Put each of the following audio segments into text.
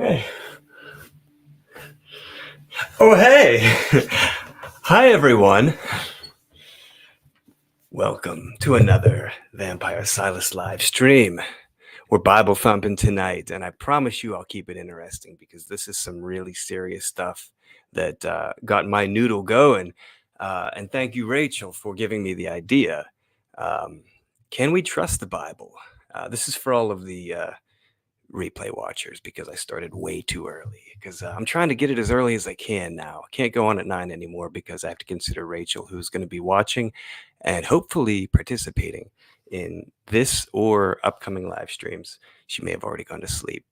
Okay. Oh, hey. Hi, everyone. Welcome to another Vampire Silas live stream. We're Bible thumping tonight, and I promise you I'll keep it interesting because this is some really serious stuff that got my noodle going. And thank you, Rachel, for giving me the idea. Can we trust the Bible? This is for all of the replay watchers because I started way too early because I'm trying to get it as early as I can now. I can't go on at 9 anymore because I have to consider Rachel, who's going to be watching and hopefully participating in this or upcoming live streams. She may have already gone to sleep,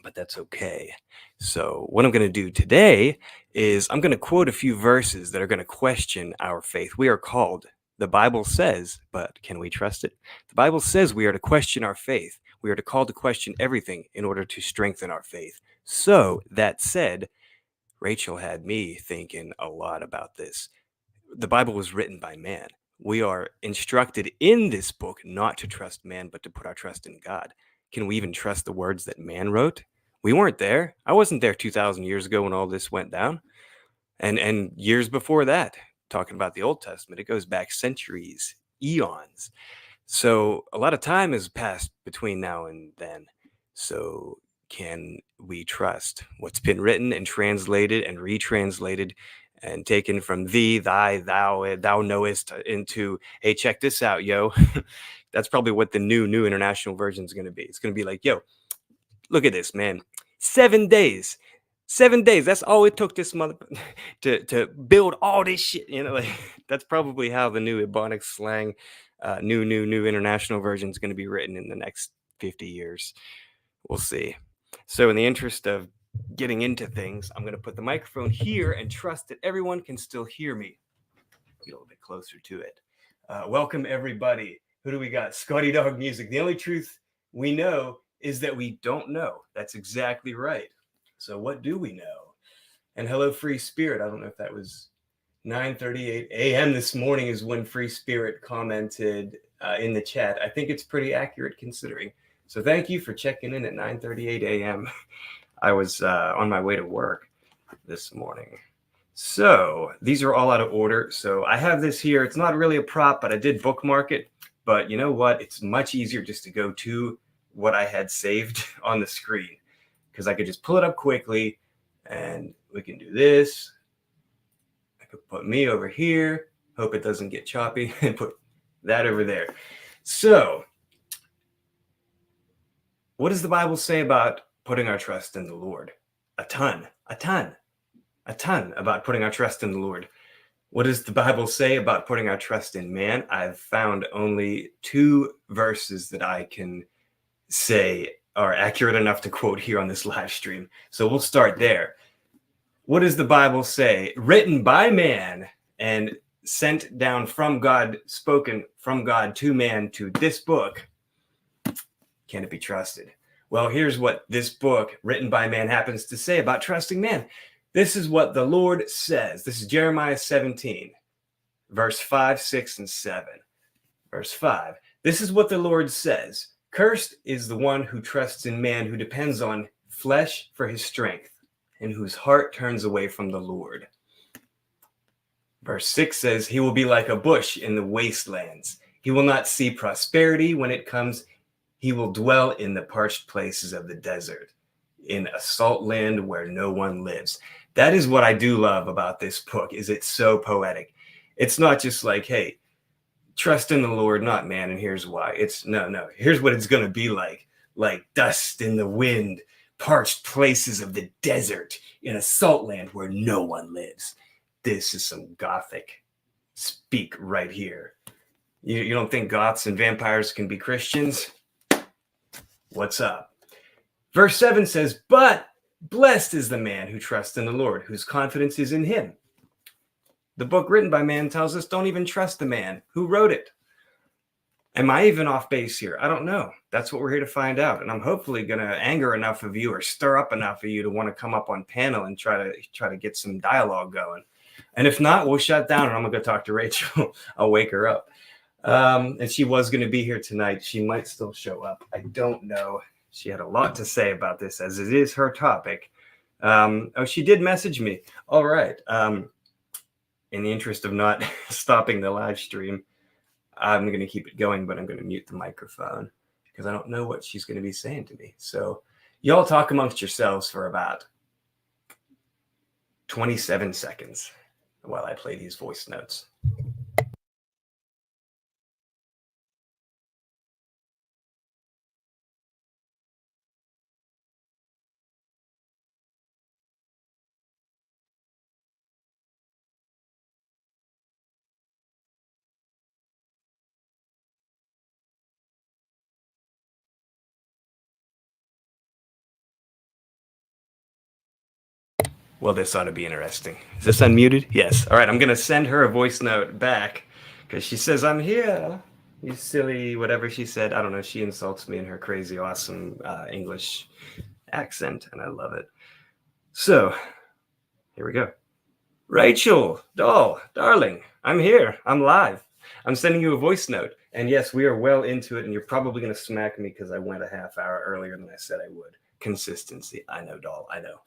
but that's okay. So what I'm going to do today is I'm going to quote a few verses that are going to question our faith. We are called, the Bible says, but can we trust it? The Bible says we are to question our faith. We are to call to question everything in order to strengthen our faith. So, that said, Rachel had me thinking a lot about this. The Bible was written by man. We are instructed in this book not to trust man, but to put our trust in God. Can we even trust the words that man wrote? We weren't there. I wasn't there 2,000 years ago when all this went down. And years before that, talking about the Old Testament, it goes back centuries, eons. So a lot of time has passed between now and then. So can we trust what's been written and translated and retranslated and taken from thee, thy, thou knowest into, hey, check this out, yo. That's probably what the new international version is going to be. It's going to be like, yo, look at this, man. 7 days. 7 days. That's all it took this mother to build all this shit. Like that's probably how the new Ebonics slang, new international version is going to be written in the next 50 years. We'll see. So in the interest of getting into things, I'm going to put the microphone here and trust that everyone can still hear me. Get a little bit closer to it. Welcome, everybody. Who do we got? Scotty Dog Music. The only truth we know is that we don't know. That's exactly right. So what do we know? And hello, Free Spirit. I don't know if that was 9:38 a.m. this morning is when Free Spirit commented in the chat. I think it's pretty accurate considering. So thank you for checking in at 9:38 a.m. I was on my way to work this morning. So these are all out of order. So I have this here. It's not really a prop, but I did bookmark it. But you know what? It's much easier just to go to what I had saved on the screen because I could just pull it up quickly and we can do this. I could put me over here. Hope it doesn't get choppy and put that over there. So what does the Bible say about putting our trust in the Lord? A ton about putting our trust in the Lord. What does the Bible say about putting our trust in man? I've found only 2 verses that I can say are accurate enough to quote here on this live stream. So we'll start there. What does the Bible say? Written by man and sent down from God, spoken from God to man to this book. Can it be trusted? Well, here's what this book written by man happens to say about trusting man. This is what the Lord says. This is Jeremiah 17, verse 5, 6, and 7. Verse 5. This is what the Lord says. Cursed is the one who trusts in man, who depends on flesh for his strength, and whose heart turns away from the Lord. Verse 6 says, he will be like a bush in the wastelands. He will not see prosperity when it comes. He will dwell in the parched places of the desert, in a salt land where no one lives. That is what I do love about this book, is it's so poetic. It's not just like, hey, trust in the Lord, not man, and here's why. It's no. Here's what it's going to be like dust in the wind, parched places of the desert, in a salt land where no one lives. This is some gothic speak right here. You don't think goths and vampires can be Christians? What's up? Verse 7 says, but blessed is the man who trusts in the Lord, whose confidence is in him. The book written by man tells us don't even trust the man who wrote it. Am I even off base here? I don't know. That's what we're here to find out. And I'm hopefully going to anger enough of you or stir up enough of you to want to come up on panel and try to get some dialogue going. And if not, we'll shut down and I'm going to go talk to Rachel. I'll wake her up. And she was going to be here tonight. She might still show up. I don't know. She had a lot to say about this, as it is her topic. Oh, she did message me. All right. In the interest of not stopping the live stream, I'm going to keep it going, but I'm going to mute the microphone because I don't know what she's going to be saying to me. So y'all talk amongst yourselves for about 27 seconds while I play these voice notes. Well, this ought to be interesting. Is this unmuted? Yes. All right, I'm going to send her a voice note back because she says, I'm here. You silly, whatever she said. I don't know. She insults me in her crazy, awesome English accent, and I love it. So, here we go. Rachel, doll, darling, I'm here. I'm live. I'm sending you a voice note. And yes, we are well into it, and you're probably going to smack me because I went a half hour earlier than I said I would. Consistency. I know, doll. I know.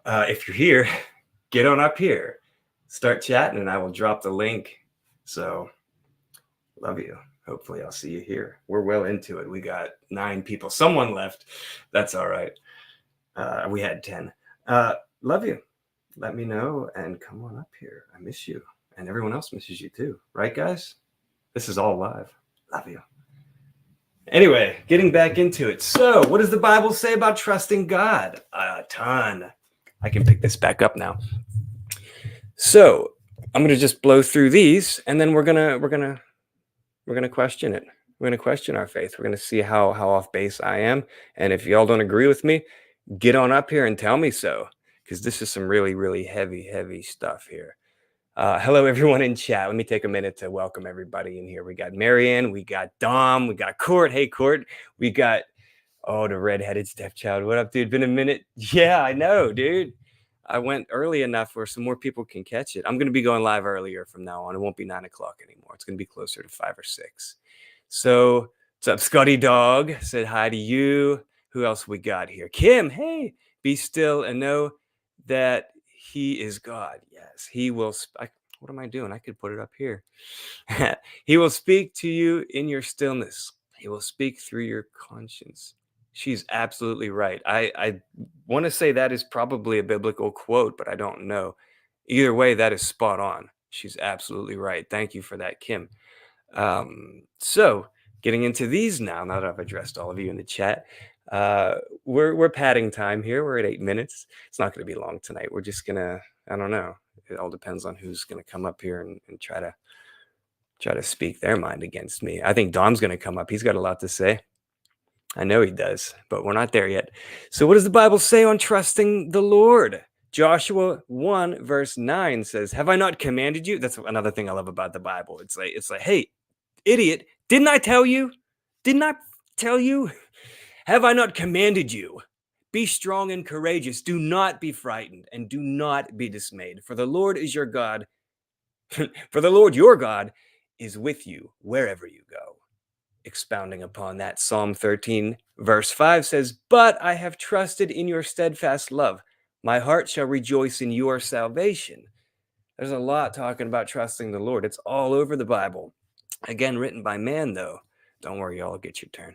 If you're here, get on up here, start chatting, and I will drop the link. So, love you. Hopefully, I'll see you here. We're well into it. We got 9 people. Someone left. That's all right. We had 10. Love you. Let me know and come on up here. I miss you. And everyone else misses you too. Right, guys? This is all live. Love you. Anyway, getting back into it. So, what does the Bible say about trusting God? A ton. I can pick this back up now. So I'm going to just blow through these, and then we're gonna question it. We're gonna question our faith. We're gonna see how off base I am, and if y'all don't agree with me, get on up here and tell me so, because this is some really heavy stuff here. Hello, everyone in chat. Let me take a minute to welcome everybody in here. We got Marianne, we got Dom, we got Court. Hey, Court. We got the redheaded stepchild. What up, dude? Been a minute. Yeah, I know, dude. I went early enough where some more people can catch it. I'm going to be going live earlier from now on. It won't be 9 o'clock anymore. It's going to be closer to 5 or 6. So, what's up, Scotty Dog? Said hi to you. Who else we got here? Kim, hey, be still and know that he is God. Yes, he will. What am I doing? I could put it up here. He will speak to you in your stillness. He will speak through your conscience. She's absolutely right. I want to say that is probably a biblical quote, but I don't know. Either way, that is spot on. She's absolutely right. Thank you for that, Kim. So getting into these now that I've addressed all of you in the chat, we're padding time here. We're at 8 minutes. It's not going to be long tonight. We're just gonna, I don't know. It all depends on who's going to come up here and try to speak their mind against me. I think Dom's going to come up. He's got a lot to say. I know he does, but we're not there yet. So what does the Bible say on trusting the Lord? Joshua 1 verse 9 says, have I not commanded you? That's another thing I love about the Bible. It's like, hey, idiot, didn't I tell you? Didn't I tell you? Have I not commanded you? Be strong and courageous. Do not be frightened and do not be dismayed. For the Lord is your God. For the Lord your God is with you wherever you go. Expounding upon that, Psalm 13 verse 5 says, but I have trusted in your steadfast love. My heart shall rejoice in your salvation. There's a lot talking about trusting the Lord. It's all over the Bible. Again, written by man, though. Don't worry, y'all, get your turn.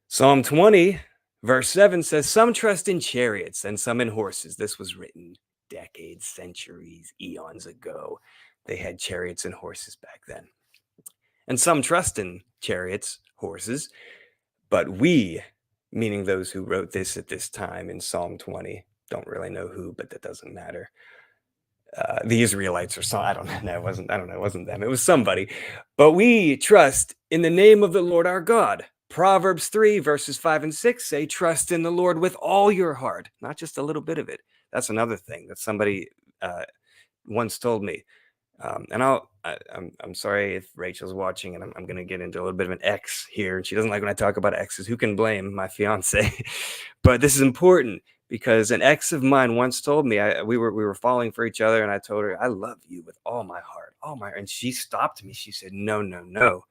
Psalm 20 verse 7 says, some trust in chariots and some in horses. This was written decades, centuries, eons ago. They had chariots and horses back then. And some trust in chariots, horses, but we, meaning those who wrote this at this time in Psalm 20, don't really know who, but that doesn't matter. The Israelites or some, I don't know, it wasn't them, it was somebody. But we trust in the name of the Lord our God. Proverbs 3 verses 5 and 6 say, trust in the Lord with all your heart, not just a little bit of it. That's another thing that somebody once told me. And I'm sorry if Rachel's watching, and I'm going to get into a little bit of an X here. And she doesn't like when I talk about exes. Who can blame my fiance? But this is important because an ex of mine once told me we were falling for each other, and I told her I love you with all my heart, and she stopped me. She said, no,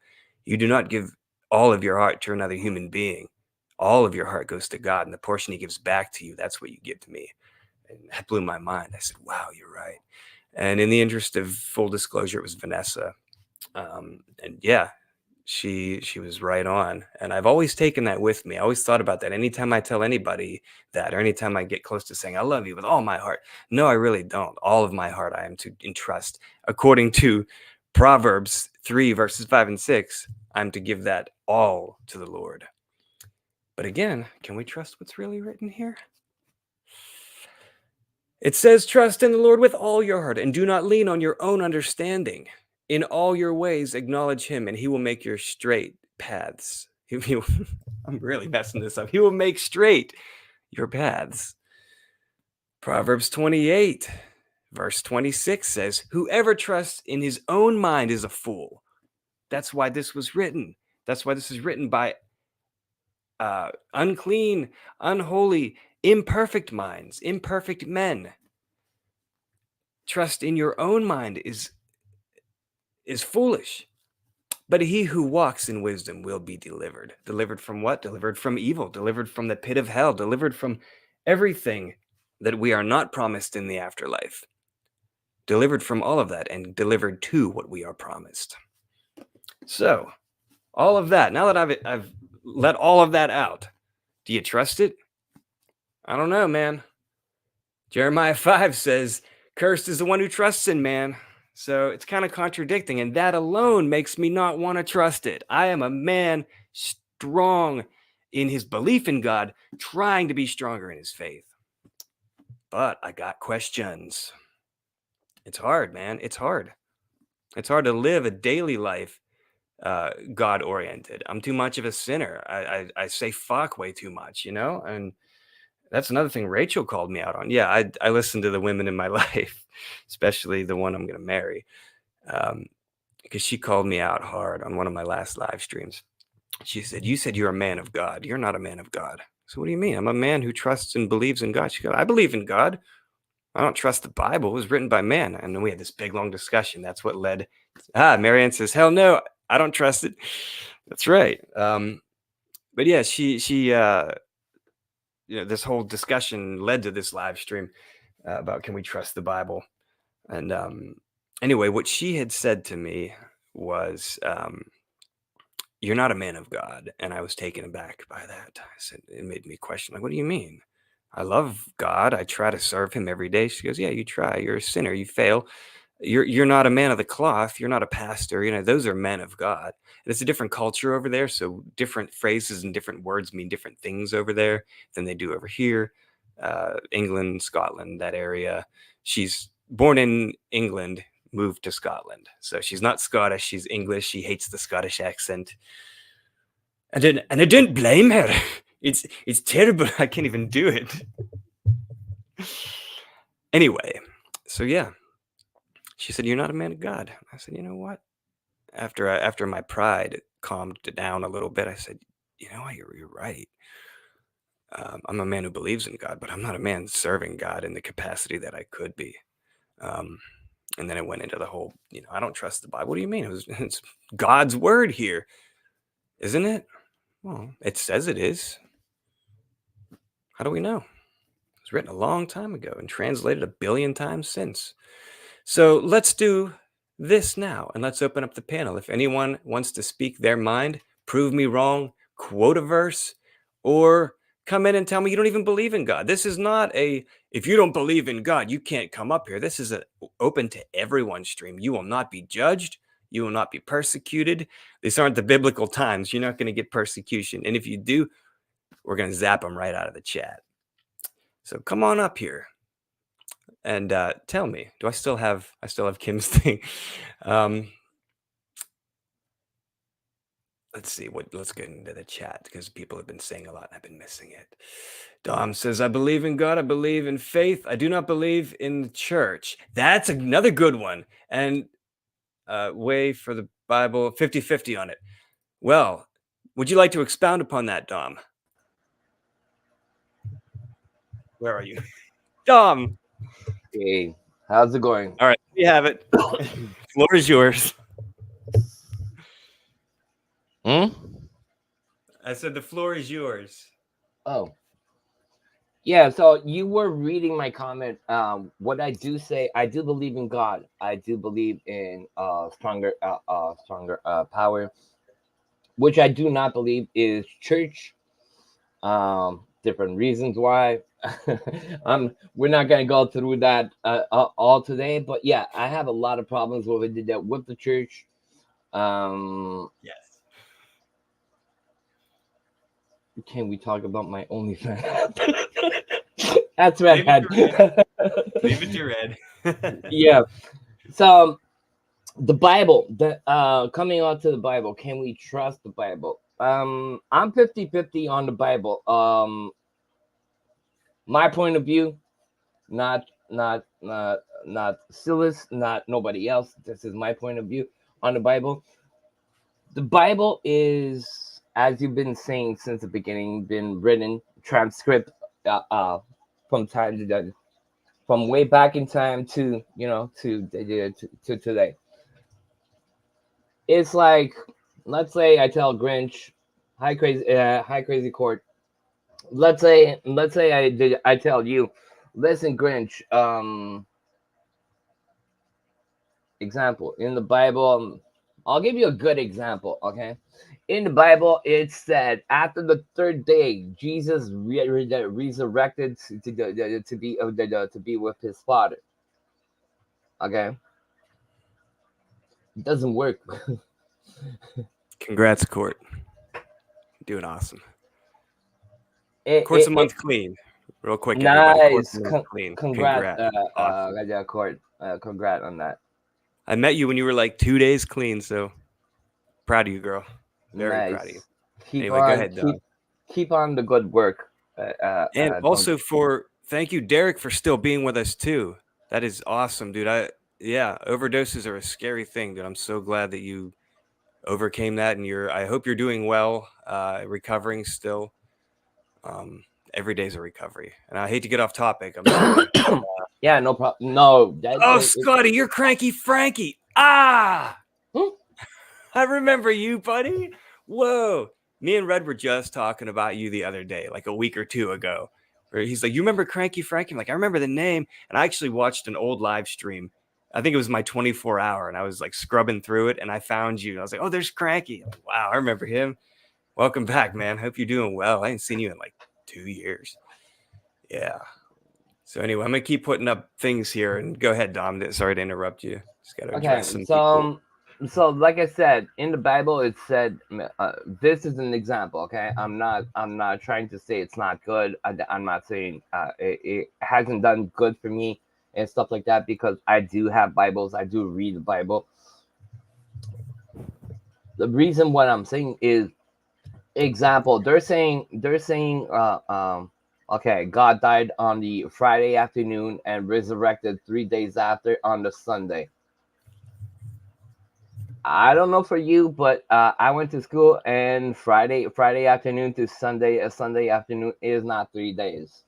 you do not give all of your heart to another human being. all of your heart goes to God, and the portion he gives back to you, that's what you give to me. And that blew my mind. I said, wow, you're right. And in the interest of full disclosure, it was Vanessa. And yeah, she was right on. And I've always taken that with me. I always thought about that anytime I tell anybody that, or anytime I get close to saying I love you with all my heart. No, I really don't. All of my heart I am to entrust. According to Proverbs 3 verses 5 and 6, I'm to give that all to the Lord. But again, can we trust what's really written here? It says, trust in the Lord with all your heart and do not lean on your own understanding. In all your ways, acknowledge him, and he will make your straight paths. I'm really messing this up. He will make straight your paths. Proverbs 28, verse 26 says, whoever trusts in his own mind is a fool. That's why this was written. That's why this is written by unclean, unholy, imperfect minds, imperfect men. Trust in your own mind is foolish. But he who walks in wisdom will be delivered. Delivered from what? Delivered from evil, delivered from the pit of hell, delivered from everything that we are not promised in the afterlife. Delivered from all of that and delivered to what we are promised. So, all of that, now that I've let all of that out, do you trust it? I don't know, man. Jeremiah 5 says, cursed is the one who trusts in man. So it's kind of contradicting, and that alone makes me not want to trust it. I am a man strong in his belief in God, trying to be stronger in his faith. But I got questions. It's hard, man. It's hard. It's hard to live a daily life God-oriented. I'm too much of a sinner. I say fuck way too much, and that's another thing Rachel called me out on. Yeah, I listen to the women in my life, especially the one I'm going to marry, because she called me out hard on one of my last live streams. She said, you said you're a man of God. You're not a man of God. So what do you mean? I'm a man who trusts and believes in God. She goes, I believe in God. I don't trust the Bible. It was written by man. And then we had this big, long discussion. That's what led. Marianne says, hell no, I don't trust it. That's right. But yeah, she this whole discussion led to this live stream about can we trust the Bible? And anyway, what she had said to me was, you're not a man of God. And I was taken aback by that. I said, it made me question, like, what do you mean? I love God. I try to serve him every day. She goes, yeah, you try. You're a sinner. You fail. You're not a man of the cloth. You're not a pastor. Those are men of God. And it's a different culture over there. So different phrases and different words mean different things over there than they do over here. England, Scotland, that area. She's born in England, moved to Scotland. So she's not Scottish. She's English. She hates the Scottish accent. And I didn't blame her. It's terrible. I can't even do it. Anyway, so yeah. She said, you're not a man of God. I said, you know what? After my pride calmed down a little bit, I said, you know what? You're right. I'm a man who believes in God, but I'm not a man serving God in the capacity that I could be. And then it went into the whole, I don't trust the Bible. What do you mean? It's God's word here, isn't it? Well, it says it is. How do we know? It was written a long time ago and translated 1 billion times since. So let's do this now, and let's open up the panel. If anyone wants to speak their mind, prove me wrong, quote a verse, or come in and tell me you don't even believe in God. This is not if you don't believe in God, you can't come up here. This is open to everyone stream. You will not be judged. You will not be persecuted. These aren't the biblical times. You're not going to get persecution. And if you do, we're going to zap them right out of the chat. So come on up here. And tell me, I still have Kim's thing. Let's see let's get into the chat because people have been saying a lot and I've been missing it. Dom says, I believe in God. I believe in faith. I do not believe in the church. That's another good one. And way for the Bible, 50-50 on it. Well, would you like to expound upon that, Dom? Where are you? Dom. Hey, how's it going? All right, we have it. Floor is yours. I said the floor is yours. Oh, yeah. So you were reading my comment. What I do say, I do believe in God. I do believe in stronger power, which I do not believe is church. Different reasons why. We're not gonna go through that all today, but yeah, I have a lot of problems with the church. Um, Yes. can we talk about my OnlyFans? That's Leave it to Red. redhead. Leave it to Red. Yeah. So the Bible, the coming on to the Bible, can we trust the Bible? I'm 50-50 on the Bible. My point of view, not Silas, not nobody else. This is my point of view on the Bible. The Bible is, as you've been saying since the beginning, been written, transcript, uh, uh from time to from way back in time to to today. It's like, let's say I tell Grinch, hi crazy court. Let's say I tell you, listen Grinch, example in the Bible. I'll give you a good example, okay? In the Bible, it said after the third day, Jesus resurrected to be with his Father. Okay, it doesn't work. Congrats, Court. Doing awesome. it, Court's a it, it month clean. Real quick, everybody. Court's Nice. a month clean. Congrats, Congrats. Awesome. yeah, Court. Congrats on that. I met you when you were like 2 days clean, so proud of you, girl. Very proud of you. Nice. Keep Anyway, go on ahead, Don. keep on the good work. And Don't. also thank you, Derek, for still being with us too. That is awesome, dude. Yeah, overdoses are a scary thing, dude. I'm so glad that you overcame that, and I hope you're doing well, recovering still. Every day's a recovery, and I hate to get off topic. I'm sorry. Yeah, no problem. No, Oh, Scotty, you're cranky Frankie. Ah, Hmm? I remember you, buddy. Whoa. Me and Red were just talking about you the other day, like a week or two ago. Where he's like, "You remember Cranky Frankie?" I'm like, "I remember the name." And I actually watched an old live stream. I think it was my 24 hour, and I was like scrubbing through it, and I found you. I was like, "Oh, there's Cranky." I'm like, wow, I remember him. Welcome back, man. Hope you're doing well. I ain't seen you in like 2 years. Yeah. So anyway, I'm gonna keep putting up things here, and go ahead, Dom. Sorry to interrupt you. Just gotta Okay, address some so people. so like I said in the Bible, it said this is an example. Okay, I'm not trying to say it's not good. I'm not saying it hasn't done good for me and stuff like that, because I do have Bibles. I do read the Bible. The reason what I'm saying is, example, they're saying okay, God died on the Friday afternoon and resurrected 3 days after on the Sunday. I don't know for you, but I went to school, and Friday afternoon to Sunday afternoon is not 3 days.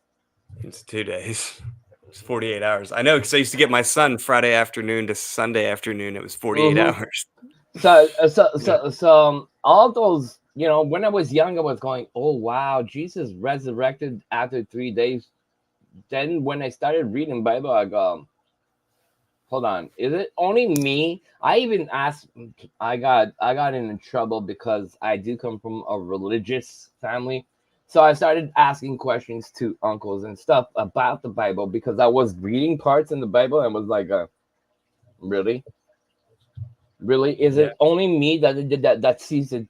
It's 2 days. It's 48 hours. I know, because I used to get my son Friday afternoon to Sunday afternoon. It was 48 Mm-hmm. hours. So all those, when I was young, I was going, oh wow, Jesus resurrected after 3 days. Then when I started reading Bible, I go, hold on, is it only me? I even asked. I got in trouble because I do come from a religious family, so I started asking questions to uncles and stuff about the Bible, because I was reading parts in the Bible and was like, really, really, is Yeah. it only me that sees the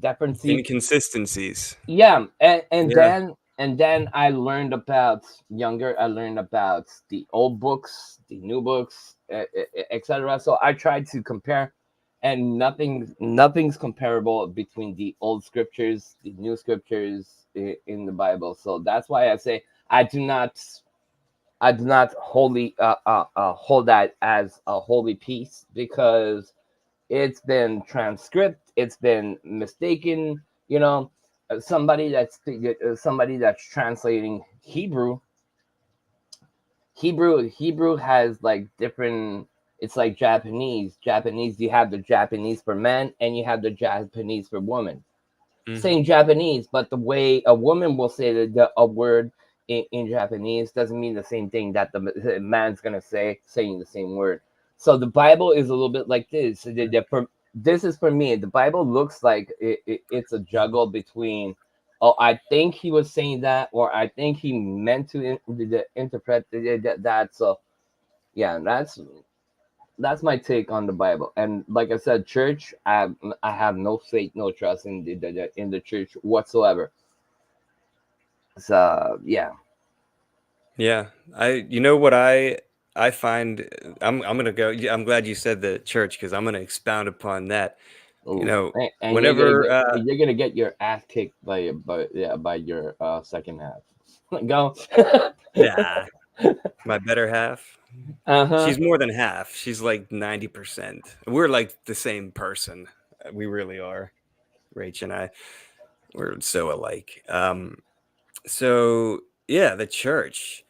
difference? Inconsistencies. Yeah, and Yeah. then I learned about younger. I learned about the old books, the new books, etc. So I tried to compare, and nothing's comparable between the old scriptures, the new scriptures in the Bible. So that's why I say I do not hold that as a holy piece, because it's been transcript, it's been mistaken. Somebody that's translating Hebrew has like different. It's like Japanese. You have the Japanese for men, and you have the Japanese for women. Mhm. saying Japanese, but the way a woman will say a word in Japanese doesn't mean the same thing that the man's gonna say saying the same word. So the Bible is a little bit like this. This is for me. The Bible looks like it's a juggle between, oh, I think he was saying that, or I think he meant to interpret that. So yeah, that's my take on the Bible. And like I said, church, I have no faith, no trust in in the church whatsoever. So yeah. Yeah, you know what I find I'm gonna go. Yeah, I'm glad you said the church because I'm gonna expound upon that. You Ooh. know, And whenever you're gonna get your ass kicked by your second half. Go. nah, my better half, Uh-huh. she's more than half. She's like 90%. We're like the same person. We really are. Rach and I, we're so alike. So yeah, the church.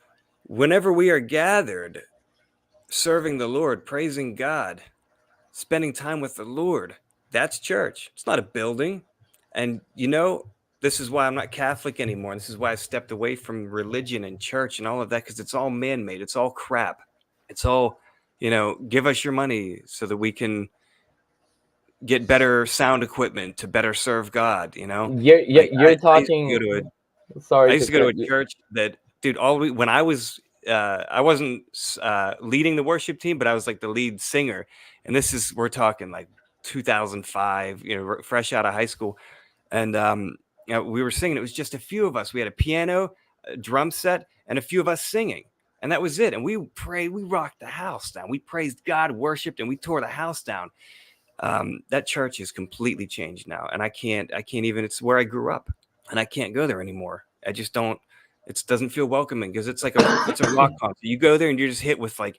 Whenever we are gathered, serving the Lord, praising God, spending time with the Lord. That's church. It's not a building. And you know, this is why I'm not Catholic anymore. And this is why I stepped away from religion and church and all of that because it's all man made. It's all crap. It's all, give us your money so that we can get better sound equipment to better serve God, You're Like you're I used to go talking. to a I Sorry used to to go to cut a you. church that, dude, when I wasn't leading the worship team, but I was like the lead singer. And we're talking like 2005, fresh out of high school. And, we were singing. It was just a few of us. We had a piano, a drum set, and a few of us singing. And that was it. And we prayed, we rocked the house down. We praised God, worshiped, and we tore the house down. That church is completely changed now. And I can't even, it's where I grew up and I can't go there anymore. I just don't. It doesn't feel welcoming because it's a rock concert. You go there and you're just hit with like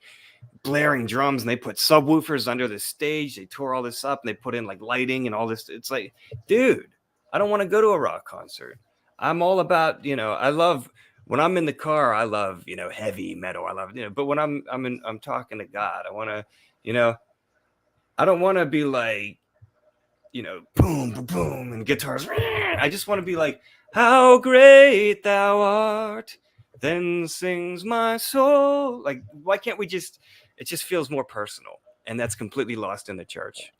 blaring drums, and they put subwoofers under the stage. They tore all this up and they put in like lighting and all this. It's like, dude, I don't want to go to a rock concert. I'm all about, I love when I'm in the car. I love, heavy metal. I love, but when I'm talking to God, I want to, I don't want to be like, boom, boom, boom, and guitars. I just want to be like, how great thou art, then sings my soul. Like, why can't we it just feels more personal. And that's completely lost in the church.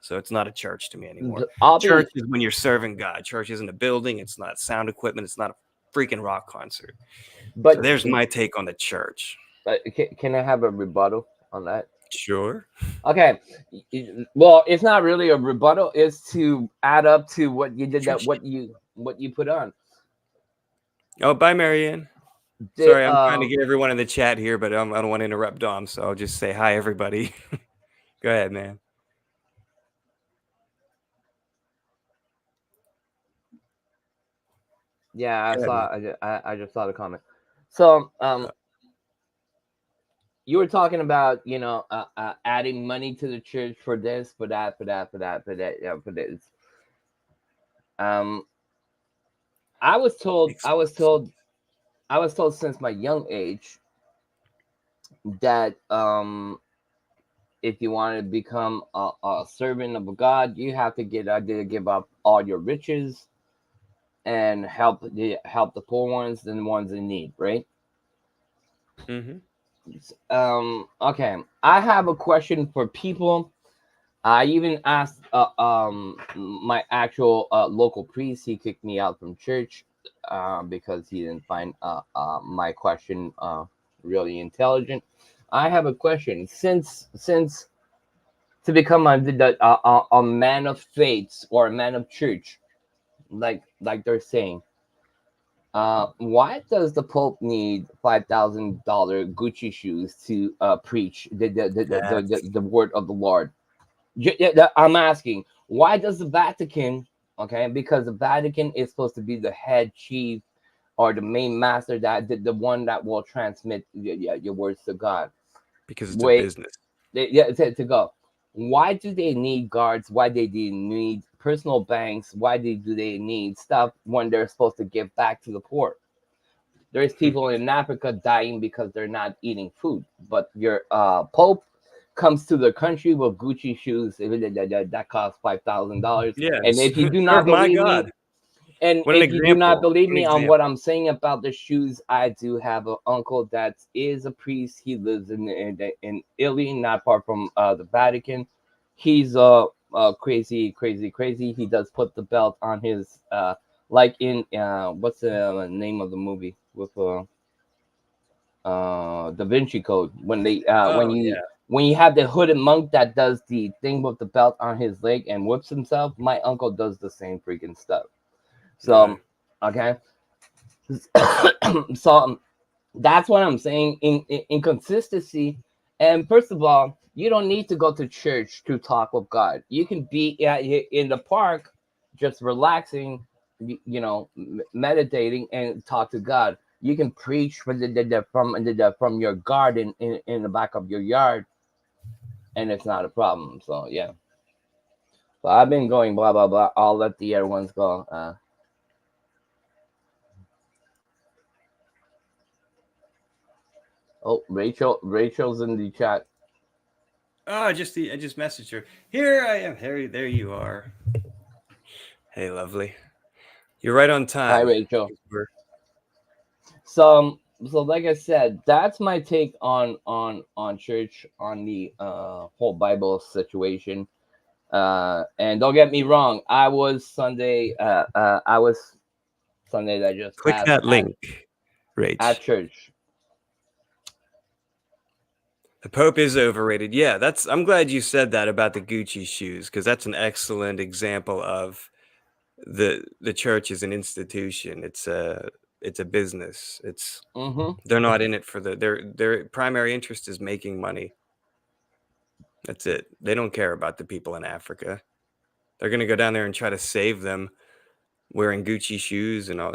So it's not a church to me anymore. I'll Church be. is when you're serving God. Church isn't a building. It's not sound equipment. It's not a freaking rock concert. So But there's my take on the church. can I have a rebuttal on that? Sure. Okay. Well, it's not really a rebuttal. It's to add up to what you did, that Church. what you put on. Oh, bye, Marianne. The, Sorry, I'm trying to get everyone in the chat here, but I don't want to interrupt Dom, so I'll just say hi, everybody. Go ahead, man. Yeah, Go ahead, man. I just saw the comment. So you were talking about adding money to the church for this, for that, yeah, for this. Um, I was told since my young age that if you want to become a servant of God, you have to give up all your riches and help the poor ones and the ones in need, right? Mm-hmm. Okay, I have a question for people. I even asked my actual local priest. He kicked me out from church because he didn't find my question really intelligent. I have a question. Since to become a man of faith or a man of church, like they're saying, why does the Pope need $5,000 Gucci shoes to preach the word of the Lord? I'm asking, why does the Vatican? Okay, because the Vatican is supposed to be the head chief or the main master, that the one that will transmit your words to God. Because it's a Wait, business. to go. Why do they need guards? Why do they need personal banks? Why do they need stuff when they're supposed to give back to the poor? There's people in Africa dying because they're not eating food. But your Pope comes to the country with Gucci shoes that cost $5,000. Yes. And if you do Serve not my believe me, God. And What an if you do not example. believe An me on what example. I'm saying about the shoes, I do have an uncle that is a priest. He lives in Italy, not far from the Vatican. He's crazy, crazy, crazy. He does put the belt on his like in what's the name of the movie with Da Vinci Code, when they Oh yeah. when you have the hooded monk that does the thing with the belt on his leg and whips himself. My uncle does the same freaking stuff. Yeah. So okay. So that's what I'm saying in consistency. And first of all, you don't need to go to church to talk with God. You can be in the park, just relaxing, meditating and talk to God. You can preach from your garden in the back of your yard, and it's not a problem. So yeah. But I've been going blah blah blah. I'll let the other ones go. Oh, Rachel's in the chat. Oh, I just messaged her. Here I am. There you are. Hey, lovely. You're right on Hi, time. Rachel. We're- So like I said, that's my take on church, on the whole Bible situation. And don't get me wrong, I was Sunday that just Click passed that link, at Rach. church. The Pope is overrated. Yeah, I'm glad you said that about the Gucci shoes, because that's an excellent example of the church is an institution. It's a business. Mm-hmm. They're not in it for their primary interest is making money. That's it. They don't care about the people in Africa. They're gonna go down there and try to save them wearing Gucci shoes and all.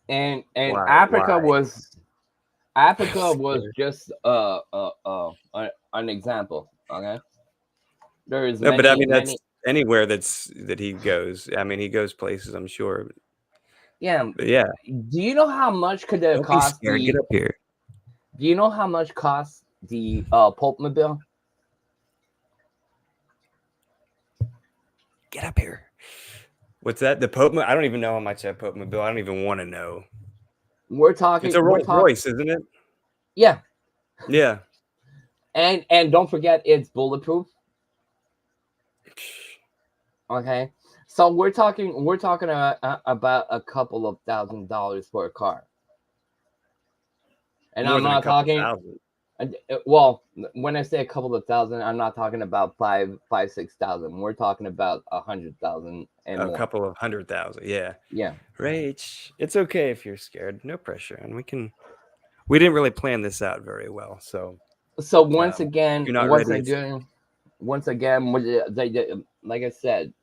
And Why? Africa Why? was I'm scared. just an example. Okay, there is No, but I mean that's many. anywhere that he goes. I mean he goes places, I'm sure. Yeah. But yeah, Do you know how much could it don't be cost scared. Get up here. Do you know how much costs the Pope Mobile? Get up here. What's that? The Pope? I don't even know how much that Pope Mobile. I don't even want to know. We're It's talking. a We're Rolls talking. Royce, isn't it? Yeah, Yeah. and don't forget it's bulletproof. Okay, so we're talking about a couple of $1,000 for a car, and More I'm than a not couple talking. thousand. Well, when I say a couple of thousand, I'm not talking about 6,000. We're talking about 100,000 and A more. couple of 100,000. Yeah. Yeah. Rach, it's okay if you're scared. No pressure. And we didn't really plan this out very well. So So once again, if you're not ready, like I said,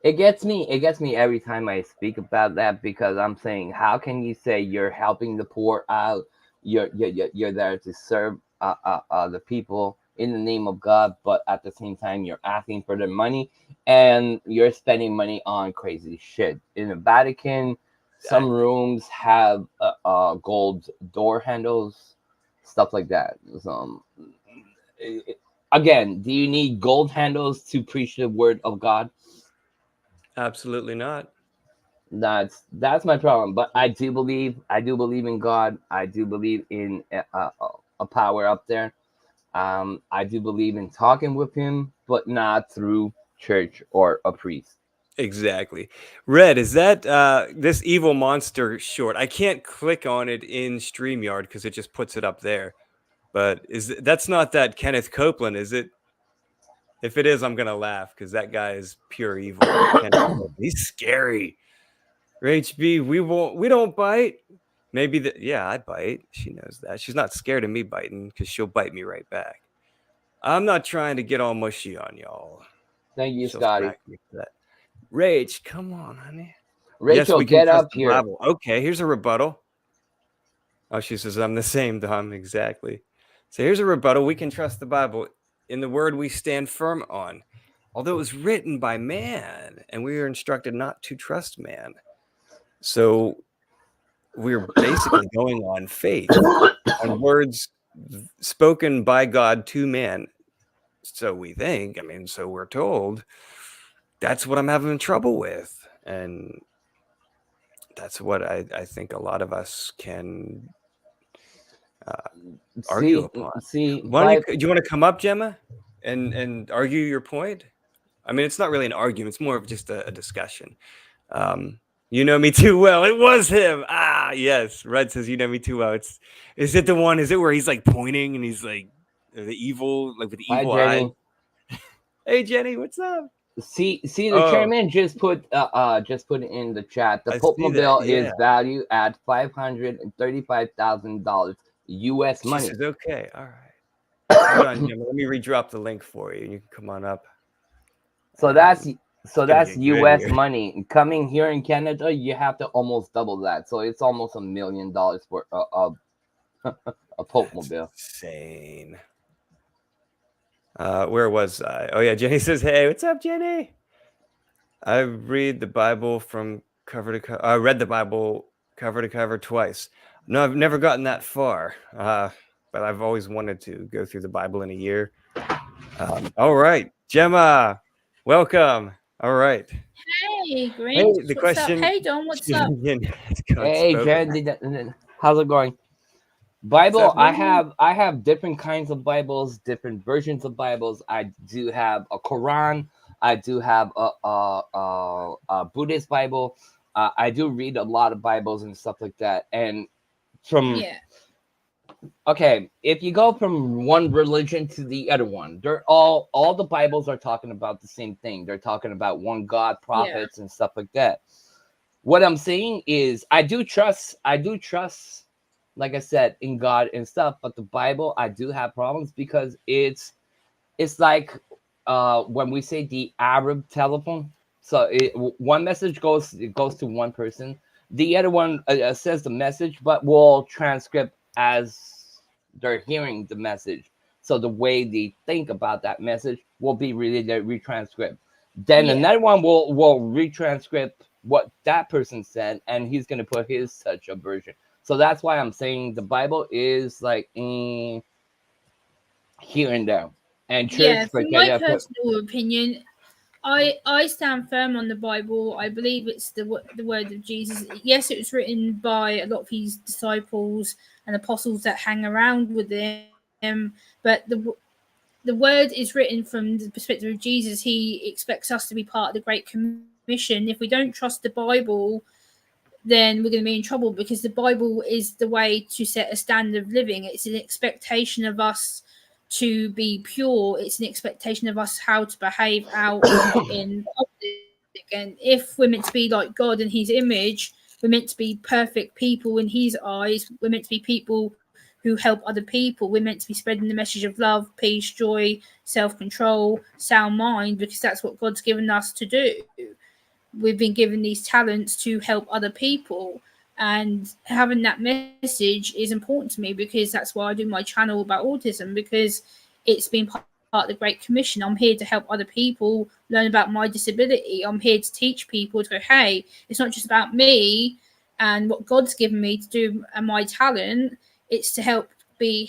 it gets me every time I speak about that, because I'm saying, how can you say you're helping the poor out? You're there to serve the people in the name of God, but at the same time you're asking for their money, and you're spending money on crazy shit. In the Vatican, some Exactly. rooms have gold door handles, stuff like that. So again, do you need gold handles to preach the word of God? Absolutely not. That's my problem. But I do believe in God. I do believe in a power up there. I do believe in talking with him, but not through church or a priest. Exactly. Red, is that this evil monster short? I can't click on it in StreamYard because it just puts it up there. But that's not that Kenneth Copeland, is it? If it is, I'm gonna laugh because that guy is pure evil. He's scary. HB, we don't bite. Maybe yeah, I bite. She knows that. She's not scared of me biting because she'll bite me right back. I'm not trying to get all mushy on y'all. Thank you, She'll Scotty. smack me for that. Rach, come on, honey. Yes, Rachel, we can get trust up the here. Bible. Okay, here's a rebuttal. Oh, she says I'm the same, Dom. Exactly. So here's a rebuttal. We can trust the Bible. In the word we stand firm on. Although it was written by man, and we are instructed not to trust man. So we're basically going on faith, on words spoken by God to man. So we think, I mean, so we're told. that's what I'm having trouble with. And that's what I think a lot of us can argue upon. See, Why don't do you want to come up, Gemma, and argue your point? I mean, it's not really an argument. It's more of just a discussion. You know me too well. It was him. Ah, yes. Red says, you know me too well. Is it the one? Is it where he's like pointing and he's like the evil, like with the Hi, evil eye? Jenny. Hey, Jenny, what's up? See, the chairman just put it in the chat. The Pope Mobile is valued at $535,000 U.S. money. She says, okay, all right. Hold on, Gemma. Let me redrop the link for you. You can come on up. So that's U.S. money. Coming here in Canada, you have to almost double that. So it's almost $1 million for a Pope Mobile. Insane. Where was I? Oh yeah, Jenny says, "Hey, what's up, Jenny?" I read the Bible from cover to cover. I read the Bible cover to cover twice. No, I've never gotten that far, but I've always wanted to go through the Bible in a year. All right, Gemma, welcome. All right. Hey, Green. Hey, the question. Hey, Don. What's up? Hey, Jen. How's it going? Bible. I have different kinds of Bibles, different versions of Bibles. I do have a Quran. I do have a Buddhist Bible. I do read a lot of Bibles and stuff like that. And okay, if you go from one religion to the other one, they're all the Bibles are talking about the same thing. They're talking about one God, prophets, and stuff like that. What I'm saying is, I do trust, like I said, in God and stuff, but the Bible, I do have problems because it's like when we say the Arab telephone. So one message goes to one person, the other one says the message, but will transcript as they're hearing the message. So the way they think about that message will be really the retranscript. Then another one will retranscript what that person said, and he's going to put his such a version. So that's why I'm saying the Bible is like here and there. And church, from my personal opinion, I stand firm on the Bible. I believe it's the word of Jesus. Yes, it was written by a lot of his disciples and apostles that hang around with him, but the word is written from the perspective of Jesus. He expects us to be part of the Great Commission. If we don't trust the Bible, then we're going to be in trouble, because the Bible is the way to set a standard of living. It's an expectation of us to be pure. It's an expectation of us how to behave out in public. And if we're meant to be like God in his image, we're meant to be perfect people in his eyes. We're meant to be people who help other people. We're meant to be spreading the message of love, peace, joy, self-control, sound mind, because that's what God's given us to do. We've been given these talents to help other people, and having that message is important to me, because that's why I do my channel about autism, because it's been part of the Great Commission. I'm here to help other people learn about my disability. I'm here to teach people to go, hey, it's not just about me and what God's given me to do and my talent. It's to help be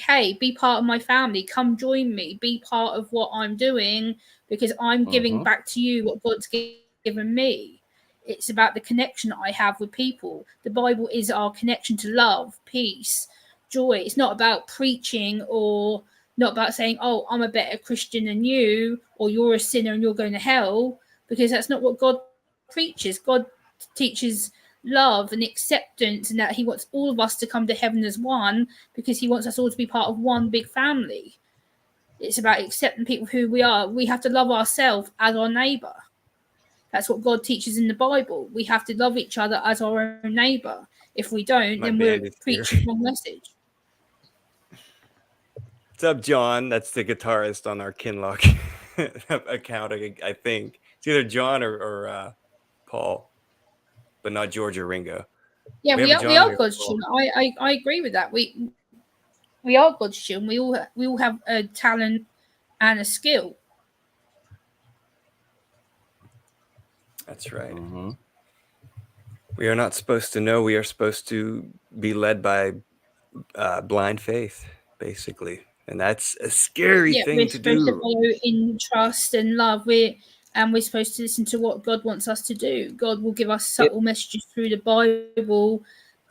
part of my family. Come join me, be part of what I'm doing, because I'm giving back to you what God's given me. It's about the connection that I have with people. The Bible is our connection to love, peace, joy. It's not about preaching, or not about saying, oh, I'm a better Christian than you, or you're a sinner and you're going to hell, because that's not what God preaches. God teaches love and acceptance, and that he wants all of us to come to heaven as one, because he wants us all to be part of one big family. It's about accepting people who we are. We have to love ourselves as our neighbor. That's what God teaches in the Bible. We have to love each other as our own neighbor. If we don't, then we're preaching the wrong message. What's up, John? That's the guitarist on our Kinlock account, I think. It's either John or Paul, but not George or Ringo. Yeah, we are God's children. I agree with that. We are God's children. We all have a talent and a skill. That's right. We are not supposed to know. We are supposed to be led by blind faith, basically. And that's a scary thing to do. We're supposed to follow in trust and love. and we're supposed to listen to what God wants us to do. God will give us subtle messages through the Bible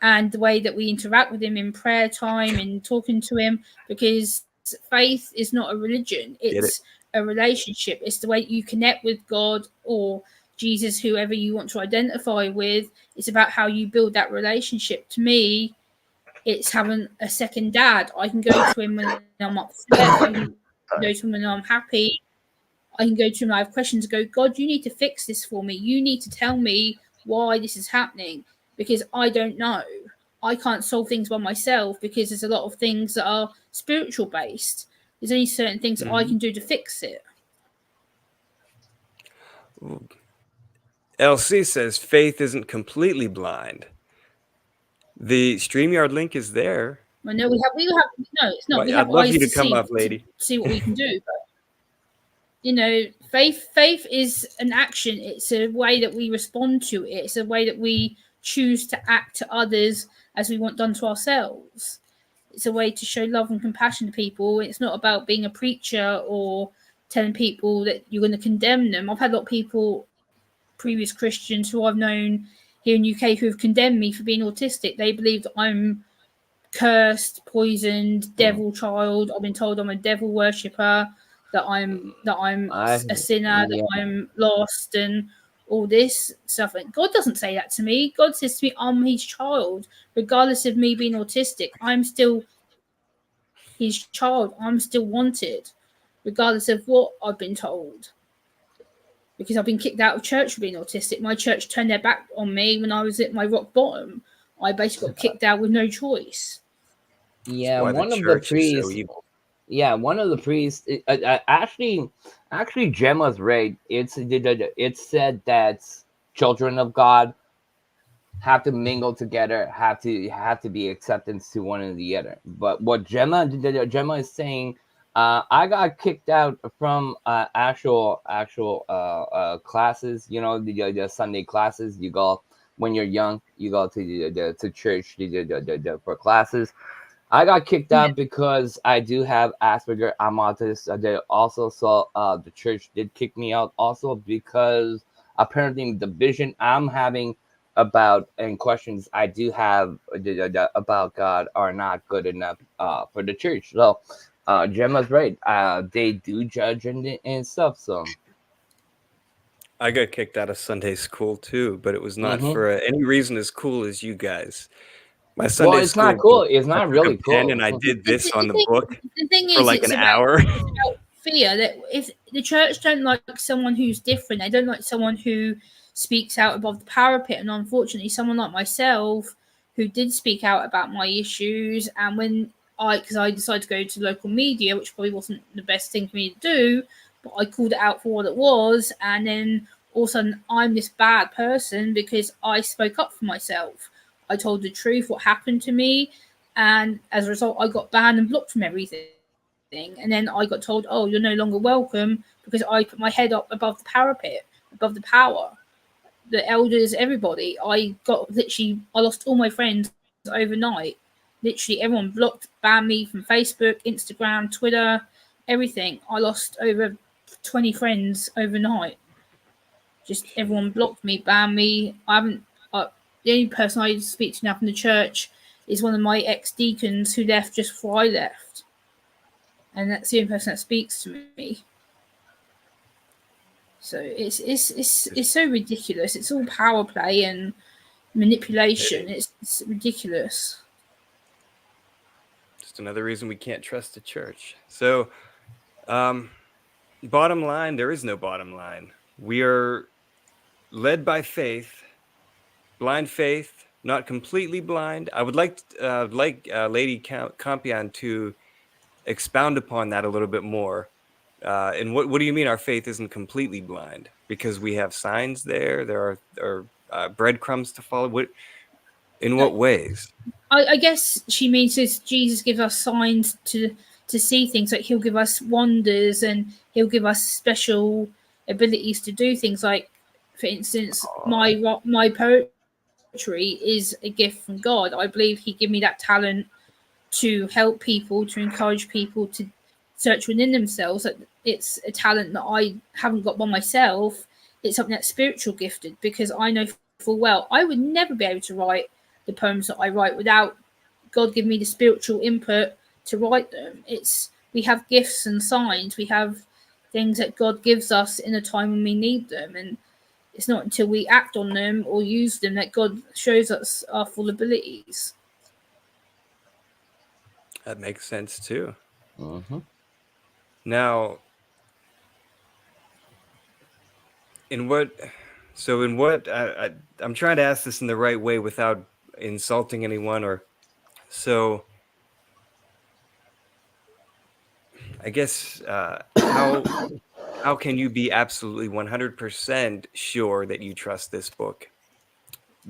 and the way that we interact with him in prayer time and talking to him, because faith is not a religion, it's a relationship. It's the way you connect with God or Jesus, whoever you want to identify with. It's about how you build that relationship. To me, it's having a second dad. I can go to him when I'm upset, I can go to him when I'm happy, I can go to him, I have questions, go, God, you need to fix this for me, you need to tell me why this is happening, because I don't know. I can't solve things by myself, because there's a lot of things that are spiritual based. There's only certain things that I can do to fix it. LC says faith isn't completely blind. The StreamYard link is there. I know we have no, it's not. Well, we have I'd love eyes you to to come see, up, lady. to see what we can do. But faith is an action. It's a way that we respond to it. It's a way that we choose to act to others as we want done to ourselves. It's a way to show love and compassion to people. It's not about being a preacher or telling people that you're going to condemn them. I've had a lot of people, previous Christians who I've known here in UK, who have condemned me for being autistic. They believe that I'm cursed, poisoned, devil child. I've been told I'm a devil worshipper, that I'm a sinner, that I'm lost, and all this stuff. And God doesn't say that to me. God says to me, I'm his child. Regardless of me being autistic, I'm still his child. I'm still wanted, regardless of what I've been told. Because I've been kicked out of church for being autistic. My church turned their back on me when I was at my rock bottom. I basically got kicked out with no choice. Yeah, one of the priests. So yeah, one of the priests. Actually, Gemma's right. It's said that children of God have to mingle together, have to be acceptance to one and the other. But what Gemma is saying, I got kicked out from actual classes. The Sunday classes. You go when you're young. You go to church for classes. I got kicked out because I do have Asperger. I'm autistic. Also, so the church did kick me out also because apparently the vision I'm having about and questions I do have about God are not good enough for the church. So Gemma's right. They do judge and stuff. So I got kicked out of Sunday school too, but it was not for any reason as cool as you guys. My Sunday it's school not cool. It's not really cool. And I did this on the book the thing for is, like an hour. It's about fear that if the church don't like someone who's different, they don't like someone who speaks out above the parapet. And unfortunately, someone like myself who did speak out about my issues, and when because I decided to go to local media, which probably wasn't the best thing for me to do, but I called it out for what it was, and then all of a sudden I'm this bad person because I spoke up for myself. I told the truth, what happened to me, and as a result, I got banned and blocked from everything. And then I got told, "Oh, you're no longer welcome," because I put my head up above the parapet, above the power, the elders, everybody. I lost all my friends overnight. Literally, everyone blocked, banned me from Facebook, Instagram, Twitter, everything. I lost over 20 friends overnight. Just everyone blocked me, banned me. The only person I speak to now from the church is one of my ex-deacons who left just before I left. And that's the only person that speaks to me. So it's so ridiculous. It's all power play and manipulation. It's ridiculous. Just another reason we can't trust the church. So, bottom line, there is no bottom line. We are led by faith. Blind faith, not completely blind. I would like Lady Campion to expound upon that a little bit more. And what do you mean our faith isn't completely blind? Because we have signs there. There are breadcrumbs to follow. In what ways? I guess she means that Jesus gives us signs to see things. Like he'll give us wonders and he'll give us special abilities to do things. Like, for instance, my poetry is a gift from God. I believe he gave me that talent to help people, to encourage people to search within themselves. it's a talent that I haven't got by myself. It's something that's spiritual gifted, because I know full well I would never be able to write the poems that I write without God giving me the spiritual input to write them. We have gifts and signs, we have things that God gives us in a time when we need them, and it's not until we act on them or use them that God shows us our full abilities. That makes sense too. Mm-hmm. Now, I'm trying to ask this in the right way without insulting anyone, or so. I guess how can you be absolutely 100% sure that you trust this book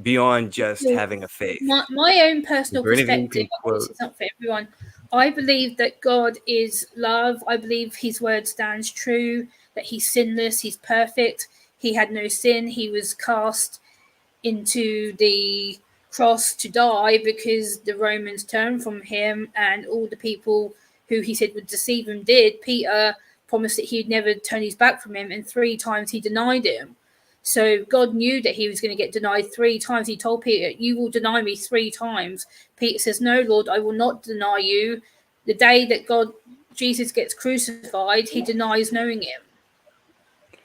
beyond just having a faith? My own personal Is there anything you perspective, can this quote? is not for everyone. I believe that God is love. I believe his word stands true, that he's sinless, he's perfect. He had no sin. He was cast into the cross to die because the Romans turned from him, and all the people who he said would deceive him did. Peter promised that he'd never turn his back from him, and 3 times he denied him. So God knew that he was going to get denied 3 times. He told Peter, "You will deny me 3 times." Peter says, "No, Lord, I will not deny you." The day that Jesus gets crucified, he denies knowing him.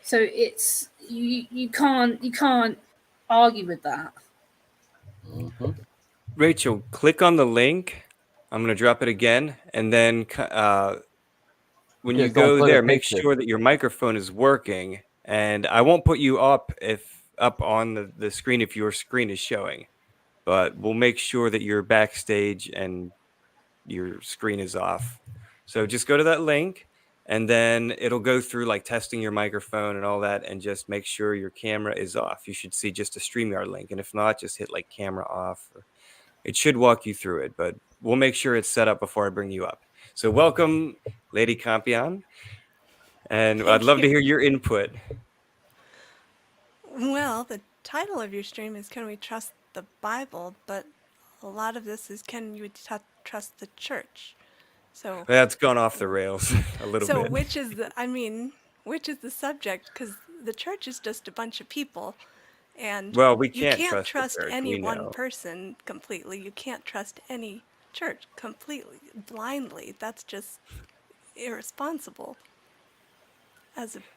So it's you can't argue with that. Mm-hmm. Rachel, click on the link. I'm going to drop it again, and then when you Just don't go put a there, make picture. sure that your microphone is working. And I won't put you up on the screen if your screen is showing, but we'll make sure that you're backstage and your screen is off. So just go to that link, and then it'll go through like testing your microphone and all that, and just make sure your camera is off. You should see just a StreamYard link, and if not, just hit like camera off. It should walk you through it, but we'll make sure it's set up before I bring you up. So welcome, Lady Campion, and Thank I'd love to you. hear your input. Well, the title of your stream is Can We Trust the Bible? But a lot of this is Can You Trust the Church? So, That's gone off the rails a little so bit. which is the subject? Because the church is just a bunch of people, and Well, we you can't can't trust the trust church, any we one know. person completely. You can't trust any church completely, blindly. That's just irresponsible.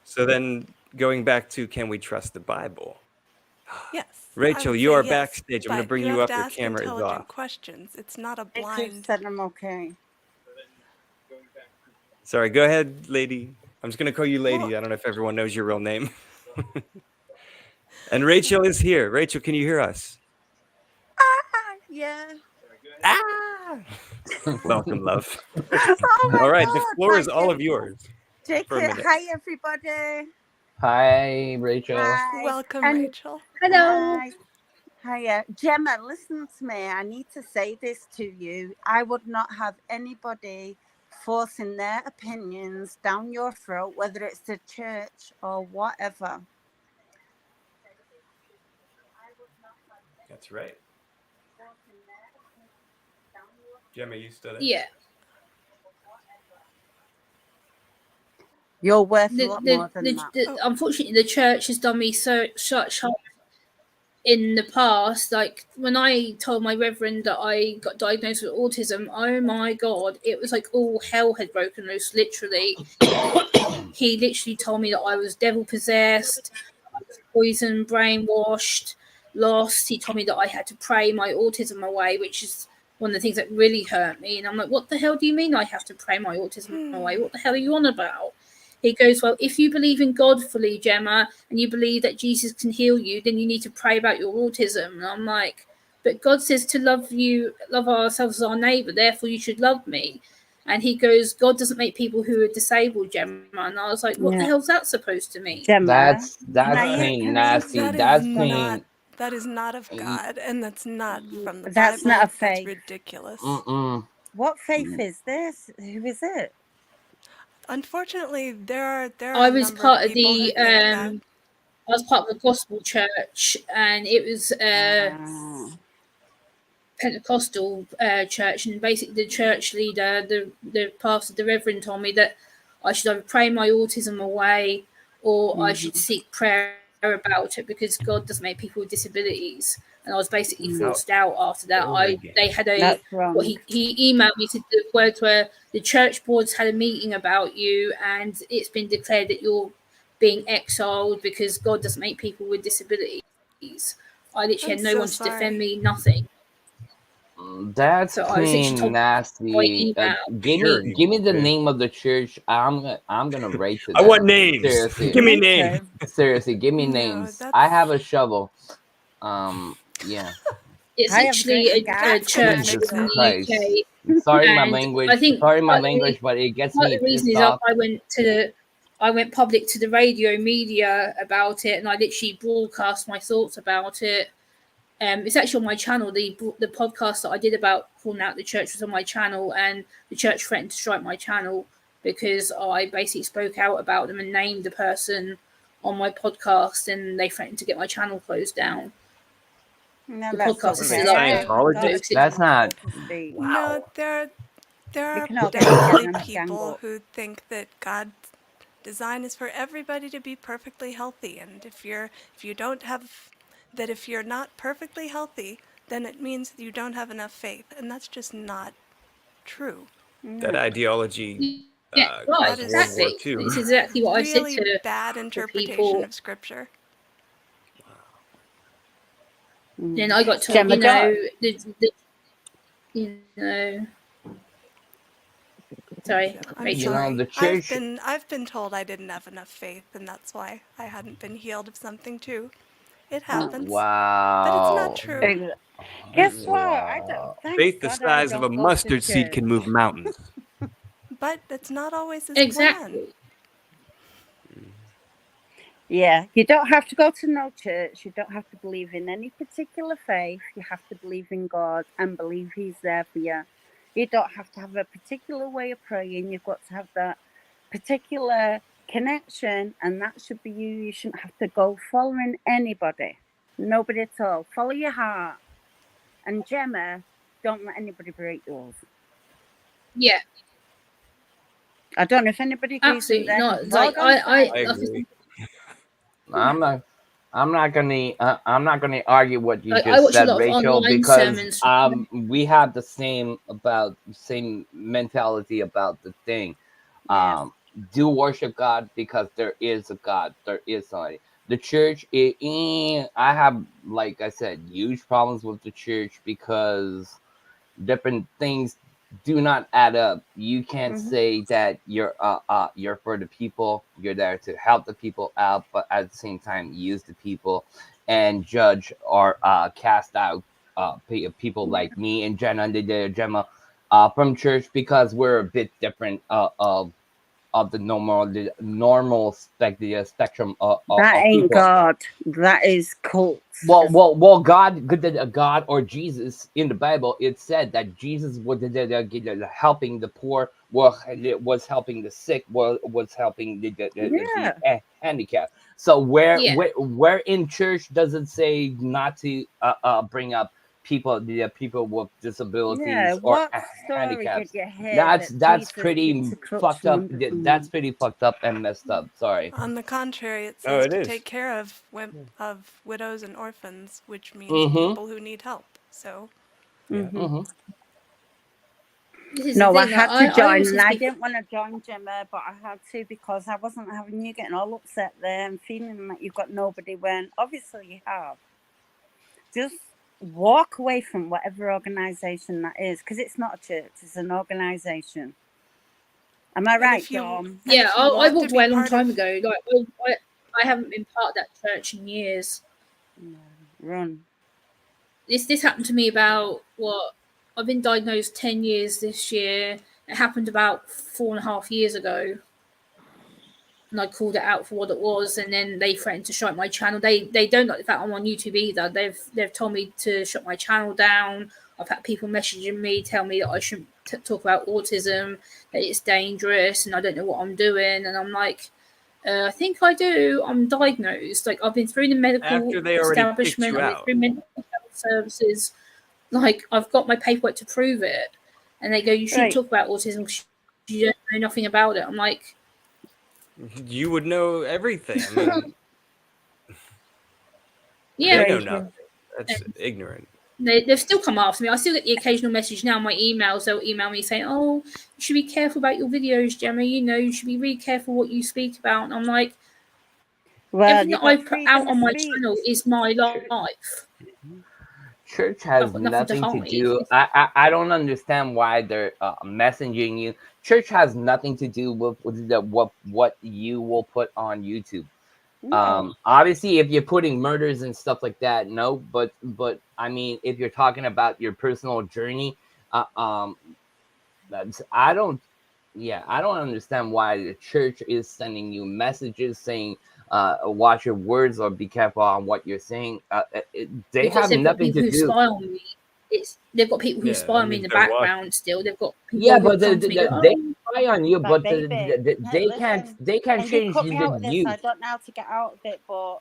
So then going back to can we trust the Bible? Yes, I Rachel, would you say are yes, backstage. I'm going to but bring you you have up. to Your ask camera is intelligent off. questions. It's not a I blind. said I'm okay. Sorry, go ahead, lady. I'm just going to call you lady. Well, I don't know if everyone knows your real name. And Rachel is here. Rachel, can you hear us? Yeah. Ah! Welcome, love. Oh my All right, the God. floor is Thank all you. of yours Take for a it. minute. Hi, everybody. Hi, Rachel. Hi. welcome, And Rachel. Hello. hi. Hiya. Gemma, listen to me. I need to say this to you. I would not have anybody forcing their opinions down your throat, whether it's the church or whatever. That's right. Gemma, you still there? Yeah. You're worth a lot more than that. Unfortunately, the church has done me such harm in the past. Like when I told my reverend that I got diagnosed with autism, oh my God, it was like all hell had broken loose, literally. He literally told me that I was devil possessed, poisoned, brainwashed, lost. He told me that I had to pray my autism away, which is one of the things that really hurt me. And I'm like, what the hell do you mean I have to pray my autism away? What the hell are you on about? He goes, well, if you believe in God fully, Gemma, and you believe that Jesus can heal you, then you need to pray about your autism. And I'm like, but God says to love ourselves as our neighbor, therefore you should love me. And he goes, God doesn't make people who are disabled, Gemma. And I was like, what the hell's that supposed to mean? Gemma. That's mean, nasty. That's mean. That is not of God, and that's not from the That's Bible. not a faith. That's ridiculous. What faith is this? Who is it? Unfortunately, there are I a was number part of of people the who think that. I was part of the gospel church, and it was Pentecostal church, and basically the church leader, the pastor, the reverend told me that I should either pray my autism away or I should Mhm. seek prayer about it because God doesn't make people with disabilities. And I was basically Mm. forced out after that. Oh my God. They had a That's wrong. he emailed me to the words where the church boards had a meeting about you and it's been declared that you're being exiled because God doesn't make people with disabilities. I literally I'm had no so one to defend sorry. me, nothing. That's So I was literally pretty told by nasty. email. Sure you Give me the did. name of the church. I'm gonna write to I want them. names. Seriously, Give me Me names. too. seriously, give me No, names. that's I have a shovel. Yeah. It's I have literally great regard a That's for gonna church Jesus fix in it. the Christ. UK, Sorry, my and language. I think Sorry, my part of the language, but it gets part me of the reason pissed is off. I went public to the radio media about it, and I literally broadcast my thoughts about it. It's actually on my channel. The podcast that I did about calling out the church was on my channel, and the church threatened to strike my channel because I basically spoke out about them and named the person on my podcast, and they threatened to get my channel closed down. No, The that's podcast is What are still they, up okay. there. Scientologists? So That's not. So to speak. No, Wow. there We are can all definitely get them gang people up. who think that God's design is for everybody to be perfectly healthy, and if you're not perfectly healthy, then it means you don't have enough faith, and that's just not true. That No. yeah, right, That caused World is War exactly. II. It's exactly what I said really to bad the interpretation people. of scripture. Then I got told, Gemma, don't. you know, sorry, I'm You Rachel. know, sorry. the church. I've been told I didn't have enough faith, and that's why I hadn't been healed of something too. It happens, but it's not Wow. true. Guess what? I don't. Wow. Thank Faith the God I size of a don't go to mustard seed church. can move mountains. But it's not always his plan. Exactly. Yeah, you don't have to go to no church. You don't have to believe in any particular faith. You have to believe in God and believe He's there for you. You don't have to have a particular way of praying. You've got to have that particular connection, and that should be you. You shouldn't have to go following anybody. Nobody at all. Follow your heart. And Gemma, don't let anybody break yours. Yeah, I don't know if anybody agrees with absolutely that. not. It's Vote like on I silence. agree. I'm not gonna argue what you I just watch a said, lot of Rachel, online because sermons. we have the same mentality about the thing. Yes. Do worship God because there is a God, there is somebody. The church, I have, like I said, huge problems with the church because different things do not add up. You can't Mhm. say that you're for the people, you're there to help the people out, but at the same time use the people and judge or cast out people like me and Jenna and Gemma from church because we're a bit different of the normal spectrum That of ain't people. God. That is cults. Well, God or Jesus in the Bible, it said that Jesus was helping the poor, was helping the sick, was helping the handicapped. So where in church does it say not to bring up the people with disabilities or What story handicaps? did you hear that That's Jesus pretty picked a crutch fucked from up. under That's someone? pretty fucked up and messed up. Sorry. On the contrary, it Oh, says it to is. take care of widows and orphans, which means Mm-hmm. people who need help. So Yeah. Mhm. Mm-hmm. This is No, the I thing. had I to join, also and I speak. didn't want to join Gemma, but I had to because I wasn't having you getting all upset there and feeling like you've got nobody when obviously you have. Just walk away from whatever organisation that is, because it's not a church; it's an organisation. Am I and right, if you Dom? and Yeah, if you I want to walked be away a long part time of ago. Like I haven't been part of that church in years. No, run. This happened to me about I've been diagnosed 10 years this year. It happened about 4.5 years ago. And I called it out for what it was, and then they threatened to shut my channel. They don't like the fact I'm on YouTube either. They've told me to shut my channel down. I've had people messaging me, tell me that I shouldn't talk about autism, that it's dangerous, and I don't know what I'm doing. And I'm like, I think I do. I'm diagnosed. Like I've been through the medical After they already kicked establishment. you I've been out. through mental health services. Like I've got my paperwork to prove it, and they go, "You shouldn't Right. talk about autism because you don't know nothing about it." I'm like, You would know everything. I mean, Yeah, they know Crazy. nothing. That's ignorant. they've still come after me. I still get the occasional message now. My emails, they'll email me saying, "Oh, you should be careful about your videos, Gemma. You know, you should be really careful what you speak about." And I'm like, Well, everything you've that I got put out freedom on of my speech. channel is my life. Church I've has got nothing to nothing to hide. do. I don't understand why they're messaging you. Church has nothing to do with what you will put on YouTube. No. Obviously, if you're putting murders and stuff like that, no. But I mean, if you're talking about your personal journey, I don't. Yeah, I don't understand why the church is sending you messages saying, "Watch your words" or "Be careful on what you're saying." They Because have they've got nothing people to who do. spy on me. They've got people who Yeah, spy I on me in mean, the they're watching. background still. They've got Yeah, people who but come to me and go, they "Oh, spy on you, But but baby, they can't listen, and you change cut me out of the this. I views. don't know how to get out of it, but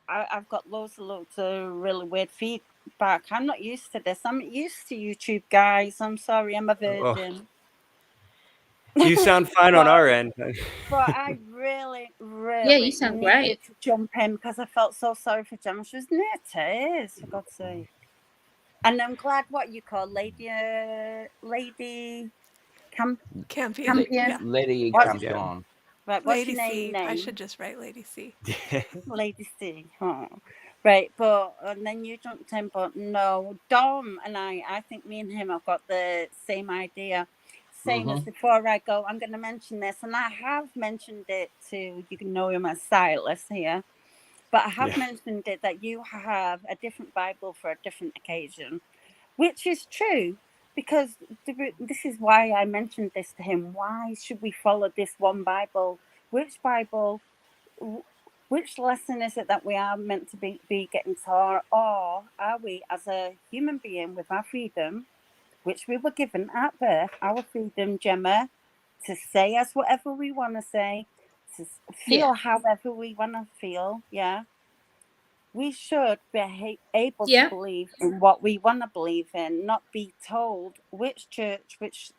I've got loads of really weird feedback. I'm not used to this. I'm used to YouTube, guys. I'm sorry, I'm a Oh, virgin. you sound fine on but our end. but I really, yeah, you really sound needed great." to jump in because I felt so sorry for Gemma. She was near tears, for God's sake. And I'm glad what you call lady Campion. La- campion. Yeah. Lady What's Yeah. Campion. right? What's Lady your C. I name? should just write Lady C. Lady C. Oh. Right, but and then you jumped in, but no, Dom and I think me and him have got the same idea. Same as Mm-hmm. before I go, I'm going to mention this, and I have mentioned it to, you can know him as Silas here, but I have Yeah. mentioned it that you have a different Bible for a different occasion, which is true because this is why I mentioned this to him. Why should we follow this one Bible? Which Bible? Which lesson is it that we are meant to be getting taught, or are we, as a human being with our freedom, which we were given at birth, our freedom, Gemma, to say as whatever we want to say, to feel Yeah, however we want to feel, yeah? We should be able to yeah, believe in what we want to believe in, not be told which church, which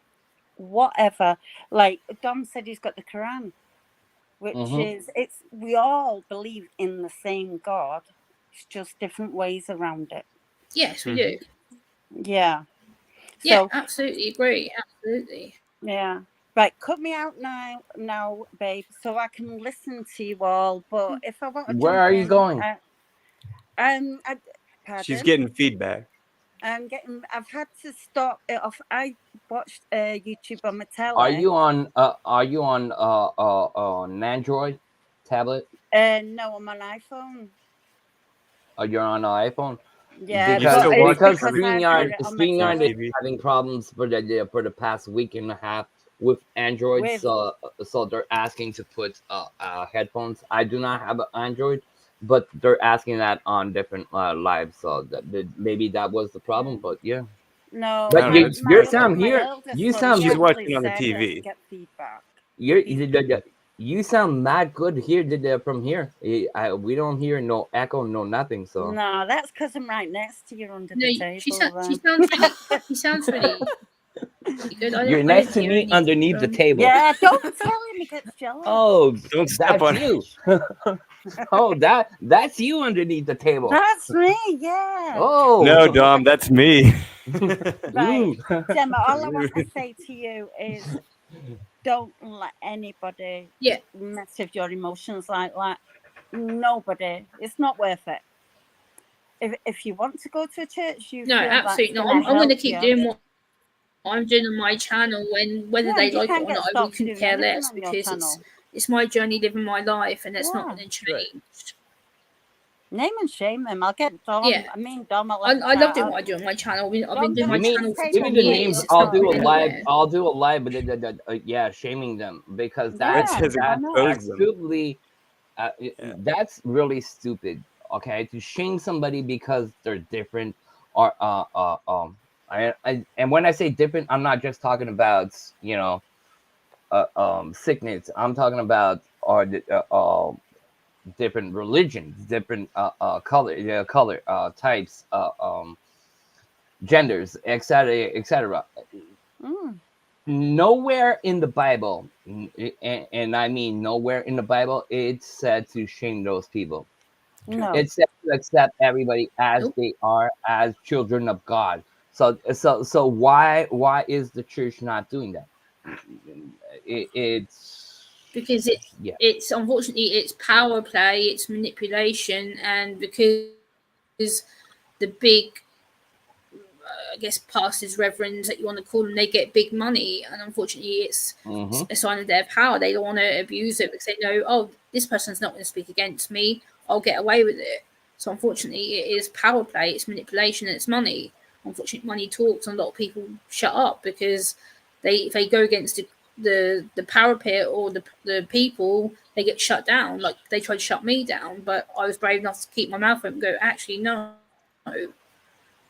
whatever. Like Dom said, he's got the Quran, which Mm-hmm. is, it's, we all believe in the same God, it's just different ways around it. yes, we Mhm. do. Yeah. Yeah, So absolutely agree. Absolutely. yeah. Right, cut me out now, babe, so I can listen to you all. But if I want to Where jump are you in, going? I, She's pardon. getting feedback. I've had to stop it off. I watched YouTube on my Are telly. you on an Android tablet? No, I'm on iPhone. Or you're on an iPhone? Yeah, You Because but still it's watch because I've got StreamYard it on my Smart is telly. TV? having problems for the past week and a half with Android, With so they're asking to put headphones. I do not have an Android, but they're asking that on different lives, so maybe that was the problem. But yeah, no, I but don't know. my It's your my different. sound my here, eldest you son, he sound She's actually watching on the said to TV. get feedback. you're Feed- you sound mad good here from here. We don't hear no echo, no nothing. So No, that's because I'm right next to you under No, the she table. she Then. sounds really. He sounds really good. you're I next don't to hear me anything underneath the from. table. Yeah, don't tell him he gets jealous. Oh, Don't step that's on. you. Oh, that's you underneath the table. That's me. Yeah. Oh, No, Dom, that's me. Right, Ooh. Gemma. All I want to say to you is, don't let anybody Yeah, mess with your emotions like that. Nobody. It's not worth it. If you want to go to a church, you no, feel that's absolutely going not. to I'm going to help keep you. doing what I'm doing on my channel. Whether Yeah, they and you like it can't or get not, I really stopped couldn't doing care anything less on your because channel. it's my journey living my life, and it's not Yeah. going to change. Name and shame him. I'll get Dom. Yeah, I mean, Dom, I'll I have a love chat. doing what I do on my channel. I've been Dom, doing don't my Give me channel for say give me 10 the something names. years. rude It's I'll not do to a going him. live. anywhere. I'll do a live, but yeah, shaming them because It Yeah, says I know. expose them. stupidly. Yeah. That's really stupid. Okay, to shame somebody because they're different, or and when I say different, I'm not just talking about sickness. I'm talking about different religions, different color types, genders, etc., etc. Mm. nowhere in the Bible, and I mean nowhere in the Bible, it's said to shame those people. No. It's said to accept everybody as Nope. they are, as children of God. So why is the church not doing that? It's Because yeah. it's unfortunately it's power play, it's manipulation, and because the big I guess pastors, reverends that you want to call them, they get big money, and unfortunately, it's Mm-hmm. a sign of their power. They don't want to abuse it because they know, oh, this person's not going to speak against me. I'll get away with it. So unfortunately, it is power play, it's manipulation, and it's money. Unfortunately, money talks, and a lot of people shut up because if they go against the parapet or the people, they get shut down. Like they tried to shut me down, but I was brave enough to keep my mouth open and go, actually, no.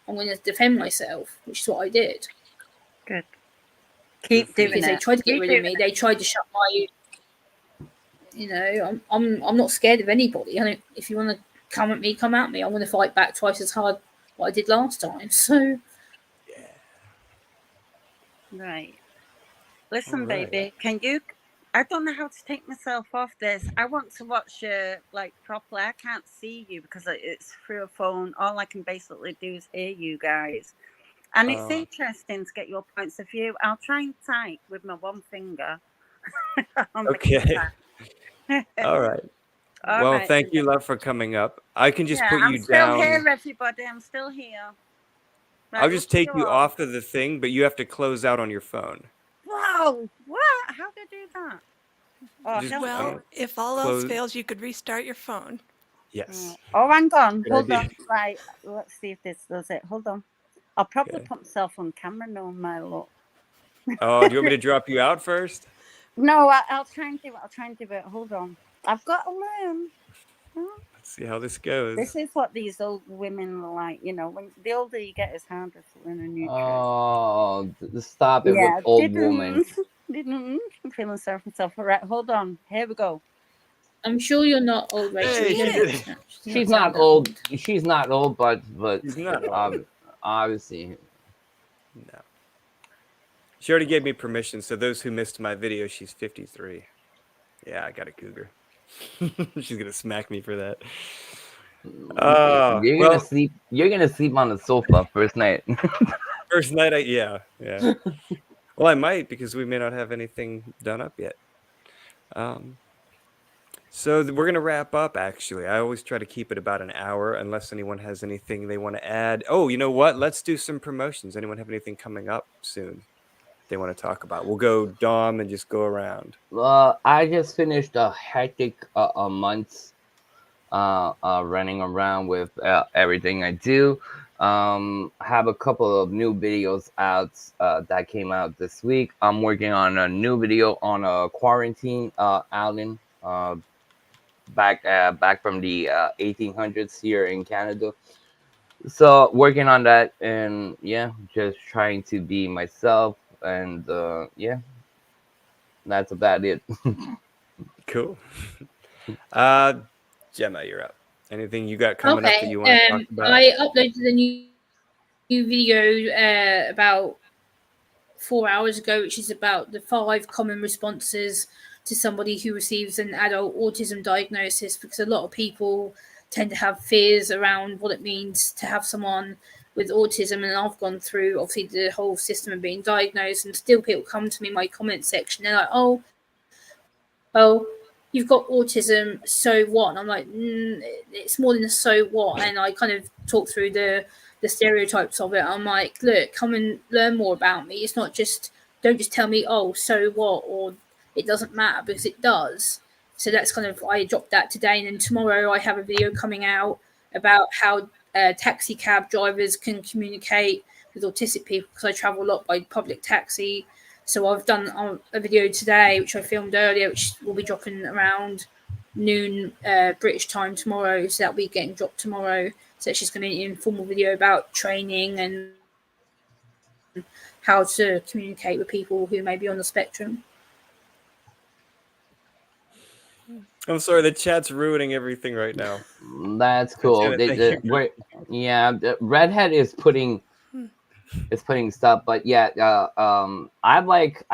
I'm going to defend myself, which is what I did. Good. Keep doing Because they it. tried to get Keep rid of doing me. it. They tried to shut my. You know, I'm not scared of anybody. I don't. If you want to come at me, come at me. I'm going to fight back twice as hard what I did last time. So Right. Listen, All right. baby, can you? I don't know how to take myself off this. I want to watch like properly. I can't see you because it's through a phone. All I can basically do is hear you guys. And it's interesting to get your points of view. I'll try and type with my one finger on the Okay. keypad. All right. All Well, right, thank you, then. love, for coming up. I can just Yeah, put I'm you still down. here, everybody. I'm still here. Right, I'll just love take you all. off of the thing, but you have to close out on your phone. Whoa! What? How did I do that? Oh, Just help me. Well, if all else close. fails, you could restart your phone. Yes. Oh, hang on. Good Hold idea. on. Right. Let's see if this does it. Hold on. I'll probably Okay. put myself on camera knowing my luck. Oh, do you want me to drop you out first? No, I'll try and do it. I'll try and do it. Hold on. I've got to learn. Oh, Let's see how this goes. this is what these old women are like. You know, when the older you get, it's harder to learn a new trick. Oh, stop it Yeah, with old woman. didn't. I'm feeling sorry for myself. All right, hold on. Here we go. I'm sure you're not old, Rachel. Hey, You she don't did look it. that- you She's don't sound not that old. She's not old, but She's not old. obviously. No. She already gave me permission, so those who missed my video, she's 53. Yeah, I got a cougar. She's gonna smack me for that. You're Well, gonna sleep. You're gonna sleep on the sofa first night. first night, yeah. Well, I might because we may not have anything done up yet. So we're gonna wrap up. Actually, I always try to keep it about an hour, unless anyone has anything they want to add. Oh, you know what? Let's do some promotions. Anyone have anything coming up soon they want to talk about? We'll go Dom and just go around. I just finished a hectic month running around with everything I do. I have a couple of new videos out that came out this week. I'm working on a new video on a quarantine outing back from the 1800s here in Canada. So working on that, and yeah, just trying to be myself, and yeah, that's about it. Cool. Gemma, you're up. Anything you got coming up that Okay. you want to talk about? I uploaded a new video about 4 hours ago, which is about the 5 common responses to somebody who receives an adult autism diagnosis, because a lot of people tend to have fears around what it means to have someone with autism. And I've gone through obviously the whole system of being diagnosed, and still people come to me in my comment section. They're like, oh, well, you've got autism, so what? And I'm like, it's more than a so what. And I kind of talk through the stereotypes of it. I'm like, look, come and learn more about me. It's not just, don't just tell me, oh, so what, or it doesn't matter, because it does. So that's kind of, I dropped that today. And then tomorrow I have a video coming out about how taxi cab drivers can communicate with autistic people, because I travel a lot by public taxi. So I've done a video today, which I filmed earlier, which will be dropping around noon British time tomorrow. So that'll be getting dropped tomorrow. So it's just going to be an informal video about training and how to communicate with people who may be on the spectrum. I'm sorry, the chat's ruining everything right now. That's cool. Janet, thank you. Redhead is putting is putting stuff. But yeah, I like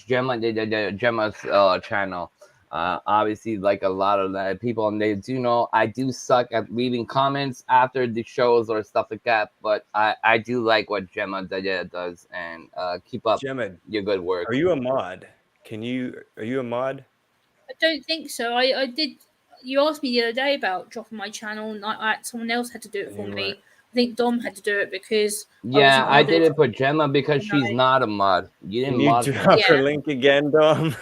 Gemma's channel. Obviously, like a lot of the people, and they do know I do suck at reading comments after the shows or stuff like that. But I do like what Gemma does, and keep up Gemma, your good work. are you a mod? Are you a mod? I don't think so. I did. You asked me the other day about dropping my channel, and someone else had to do it for You me. weren't. I think Dom had to do it because Yeah, I did modded. it for Gemma because she's No. not a mod. You Can didn't you mod her. drop her Yeah. link again, Dom?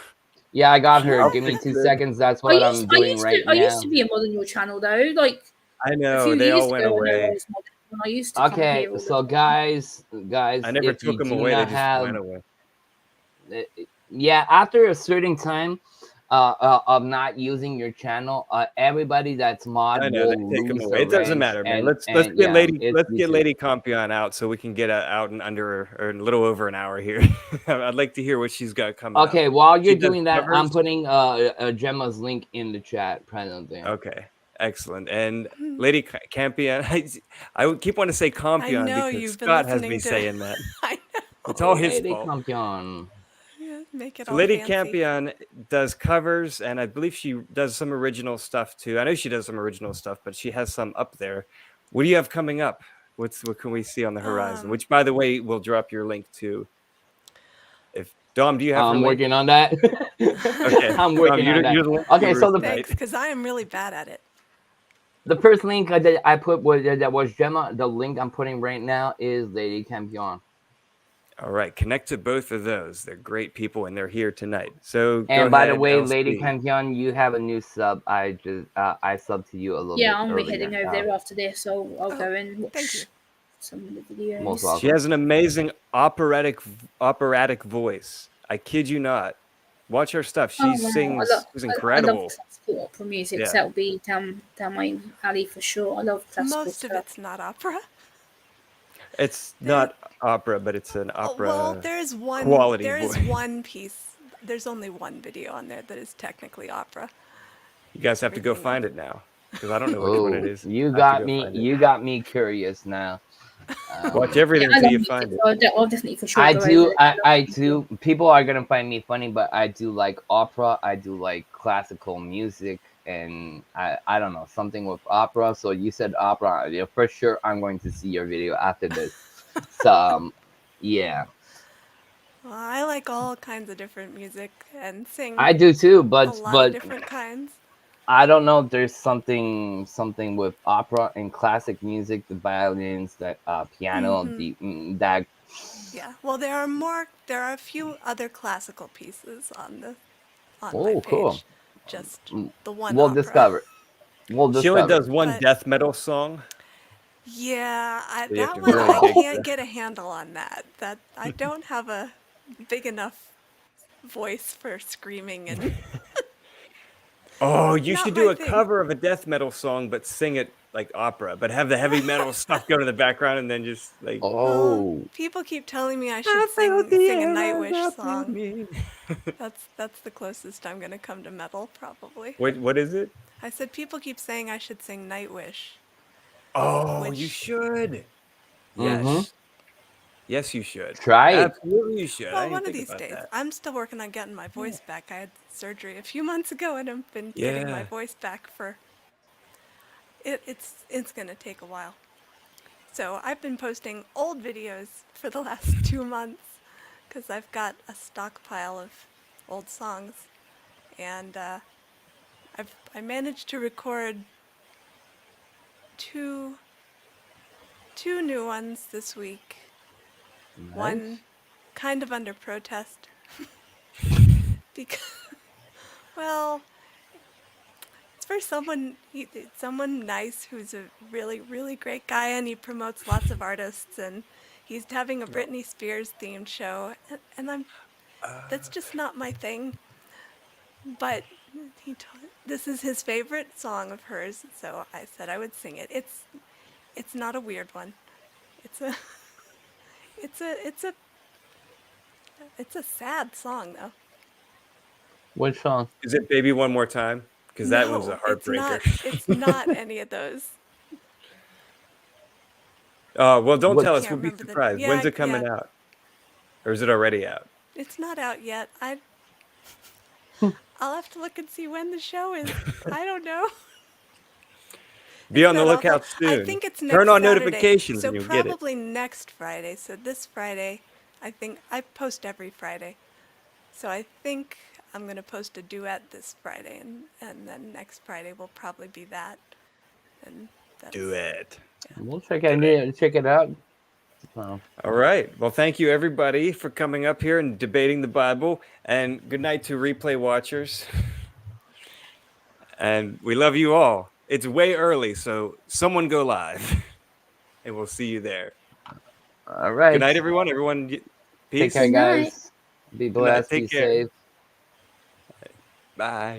Yeah, I got her. I'll Give me fix 2 it. seconds. That's what I'm doing right I now. used to be a mod on your channel though, like I a know few they years all went ago. I know I away. was modded when I used to come Okay, here all the so time. guys, I never if you took them do away. They not just have, went away. yeah, after a certain time of not using your channel, everybody that's mod I know will they take them lose away. their It doesn't ranks, matter, man. and Let's and get yeah, Lady it's let's get YouTube. Lady Compion out so we can get out in under or a little over an hour here. I'd like to hear what she's got coming up. Okay, while you're She does doing that, I'm covers? putting Gemma's link in the chat presently. Okay, excellent. And Lady Campion, I would keep wanting to say Compion know because you've been Scott has listening me to- saying that. I know. It's all his Lady fault. Campion. Yeah, make it So all Lady fancy. Campion does covers, and I believe she does some original stuff too. I know she does some original stuff, but she has some up there. What do you have coming up? What can we see on the horizon? Which, by the way, we'll drop your link to. If Dom, do you have? her I'm link? working on that. Okay, I'm Dom, working you're on that. the link Okay, guru so tonight. Thanks, because I am really bad at it. the first link that I put was Gemma. The link I'm putting right now is Lady Campion. All right, connect to both of those. They're great people, and they're here tonight. So, And go by ahead, the way, LC. Lady Campion, you have a new sub. I just I subbed to you a little bit Yeah, I'll be earlier. heading over there after this, so I'll Oh, go and watch thank you. some of the videos. Most She welcome. has an amazing operatic voice. I kid you not. Watch her stuff. She Oh, wow. sings. She's I incredible. love classical opera music. Yeah. So that'll be down my alley for sure. I love classical Most of stuff. it's not opera. It's not opera, but it's an opera. Well, there's one. quality There is voice. one piece. There's only one video on there that is technically opera. You guys have to go everything find else. it now because I don't know which one it Oh, is. you I have got to go me. find it. You got me curious now. Watch everything I until love you music, find it. so I'll definitely for sure. I go do. over it. I do. People are gonna find me funny, but I do like opera. I do like classical music, and I don't know, something with opera. So you said opera. Yeah, for sure, I'm going to see your video after this. So, yeah, Well, I like all kinds of different music and sing I do too. a But lot of different kinds. I don't know. There's something with opera and classic music, the violins, that piano, that. Yeah. Well, there are a few other classical pieces on my Oh, page. cool. Just the one. We'll opera. discover. We'll She only discover. does one But- death metal song. Yeah, So you have that to one really I dig can't the- get a handle on that. That I don't have a big enough voice for screaming and Oh, you Not should do my a thing. cover of a death metal song, but sing it like opera, but have the heavy metal stuff go to the background and then just like. Oh, people keep telling me I should sing a Nightwish song. That's the closest I'm gonna come to metal probably. What is it? I said people keep saying I should sing Nightwish. Oh, you Which- should. Yes. Mhm. Yes, you should. Try it. Absolutely, you should. I Well, didn't one of think these about days. that. I'm still working on getting my voice back. I had surgery a few months ago and I've been getting my Yeah. voice back for it's gonna take a while. So I've been posting old videos for the last 2 months because I've got a stockpile of old songs, and I managed to record two new ones this week. One kind of under protest because, well, it's for someone nice who's a really, really great guy, and he promotes lots of artists, and he's having a Britney Spears themed show, and that's just not my thing. But this is his favorite song of hers, so I said I would sing it. It's not a weird one. It's a sad song though. which song? Is it "Baby One More Time"? Because that one's a No, heartbreaker. It's not any of those. Well, don't What- tell us. Can't We'll be remember the- surprised. yeah, When's it coming yeah. out? Or is it already out? It's not out yet. I'll have to look and see when the show is. I don't know. Be on the Not all lookout that- soon. I think it's next Turn on Saturday, notifications so and you'll get it. probably next Friday. So this Friday, I think I post every Friday. So I think I'm gonna post a duet this Friday, and then next Friday will probably be that. And that's, Do it. We'll check it out. Oh. All right. Well, thank you everybody for coming up here and debating the Bible. And good night to replay watchers. And we love you all. It's way early, so someone go live. And we'll see you there. All right. Good night, everyone. Everyone, Take peace. care, Good night. guys. Be blessed. Take Be care. safe. Bye.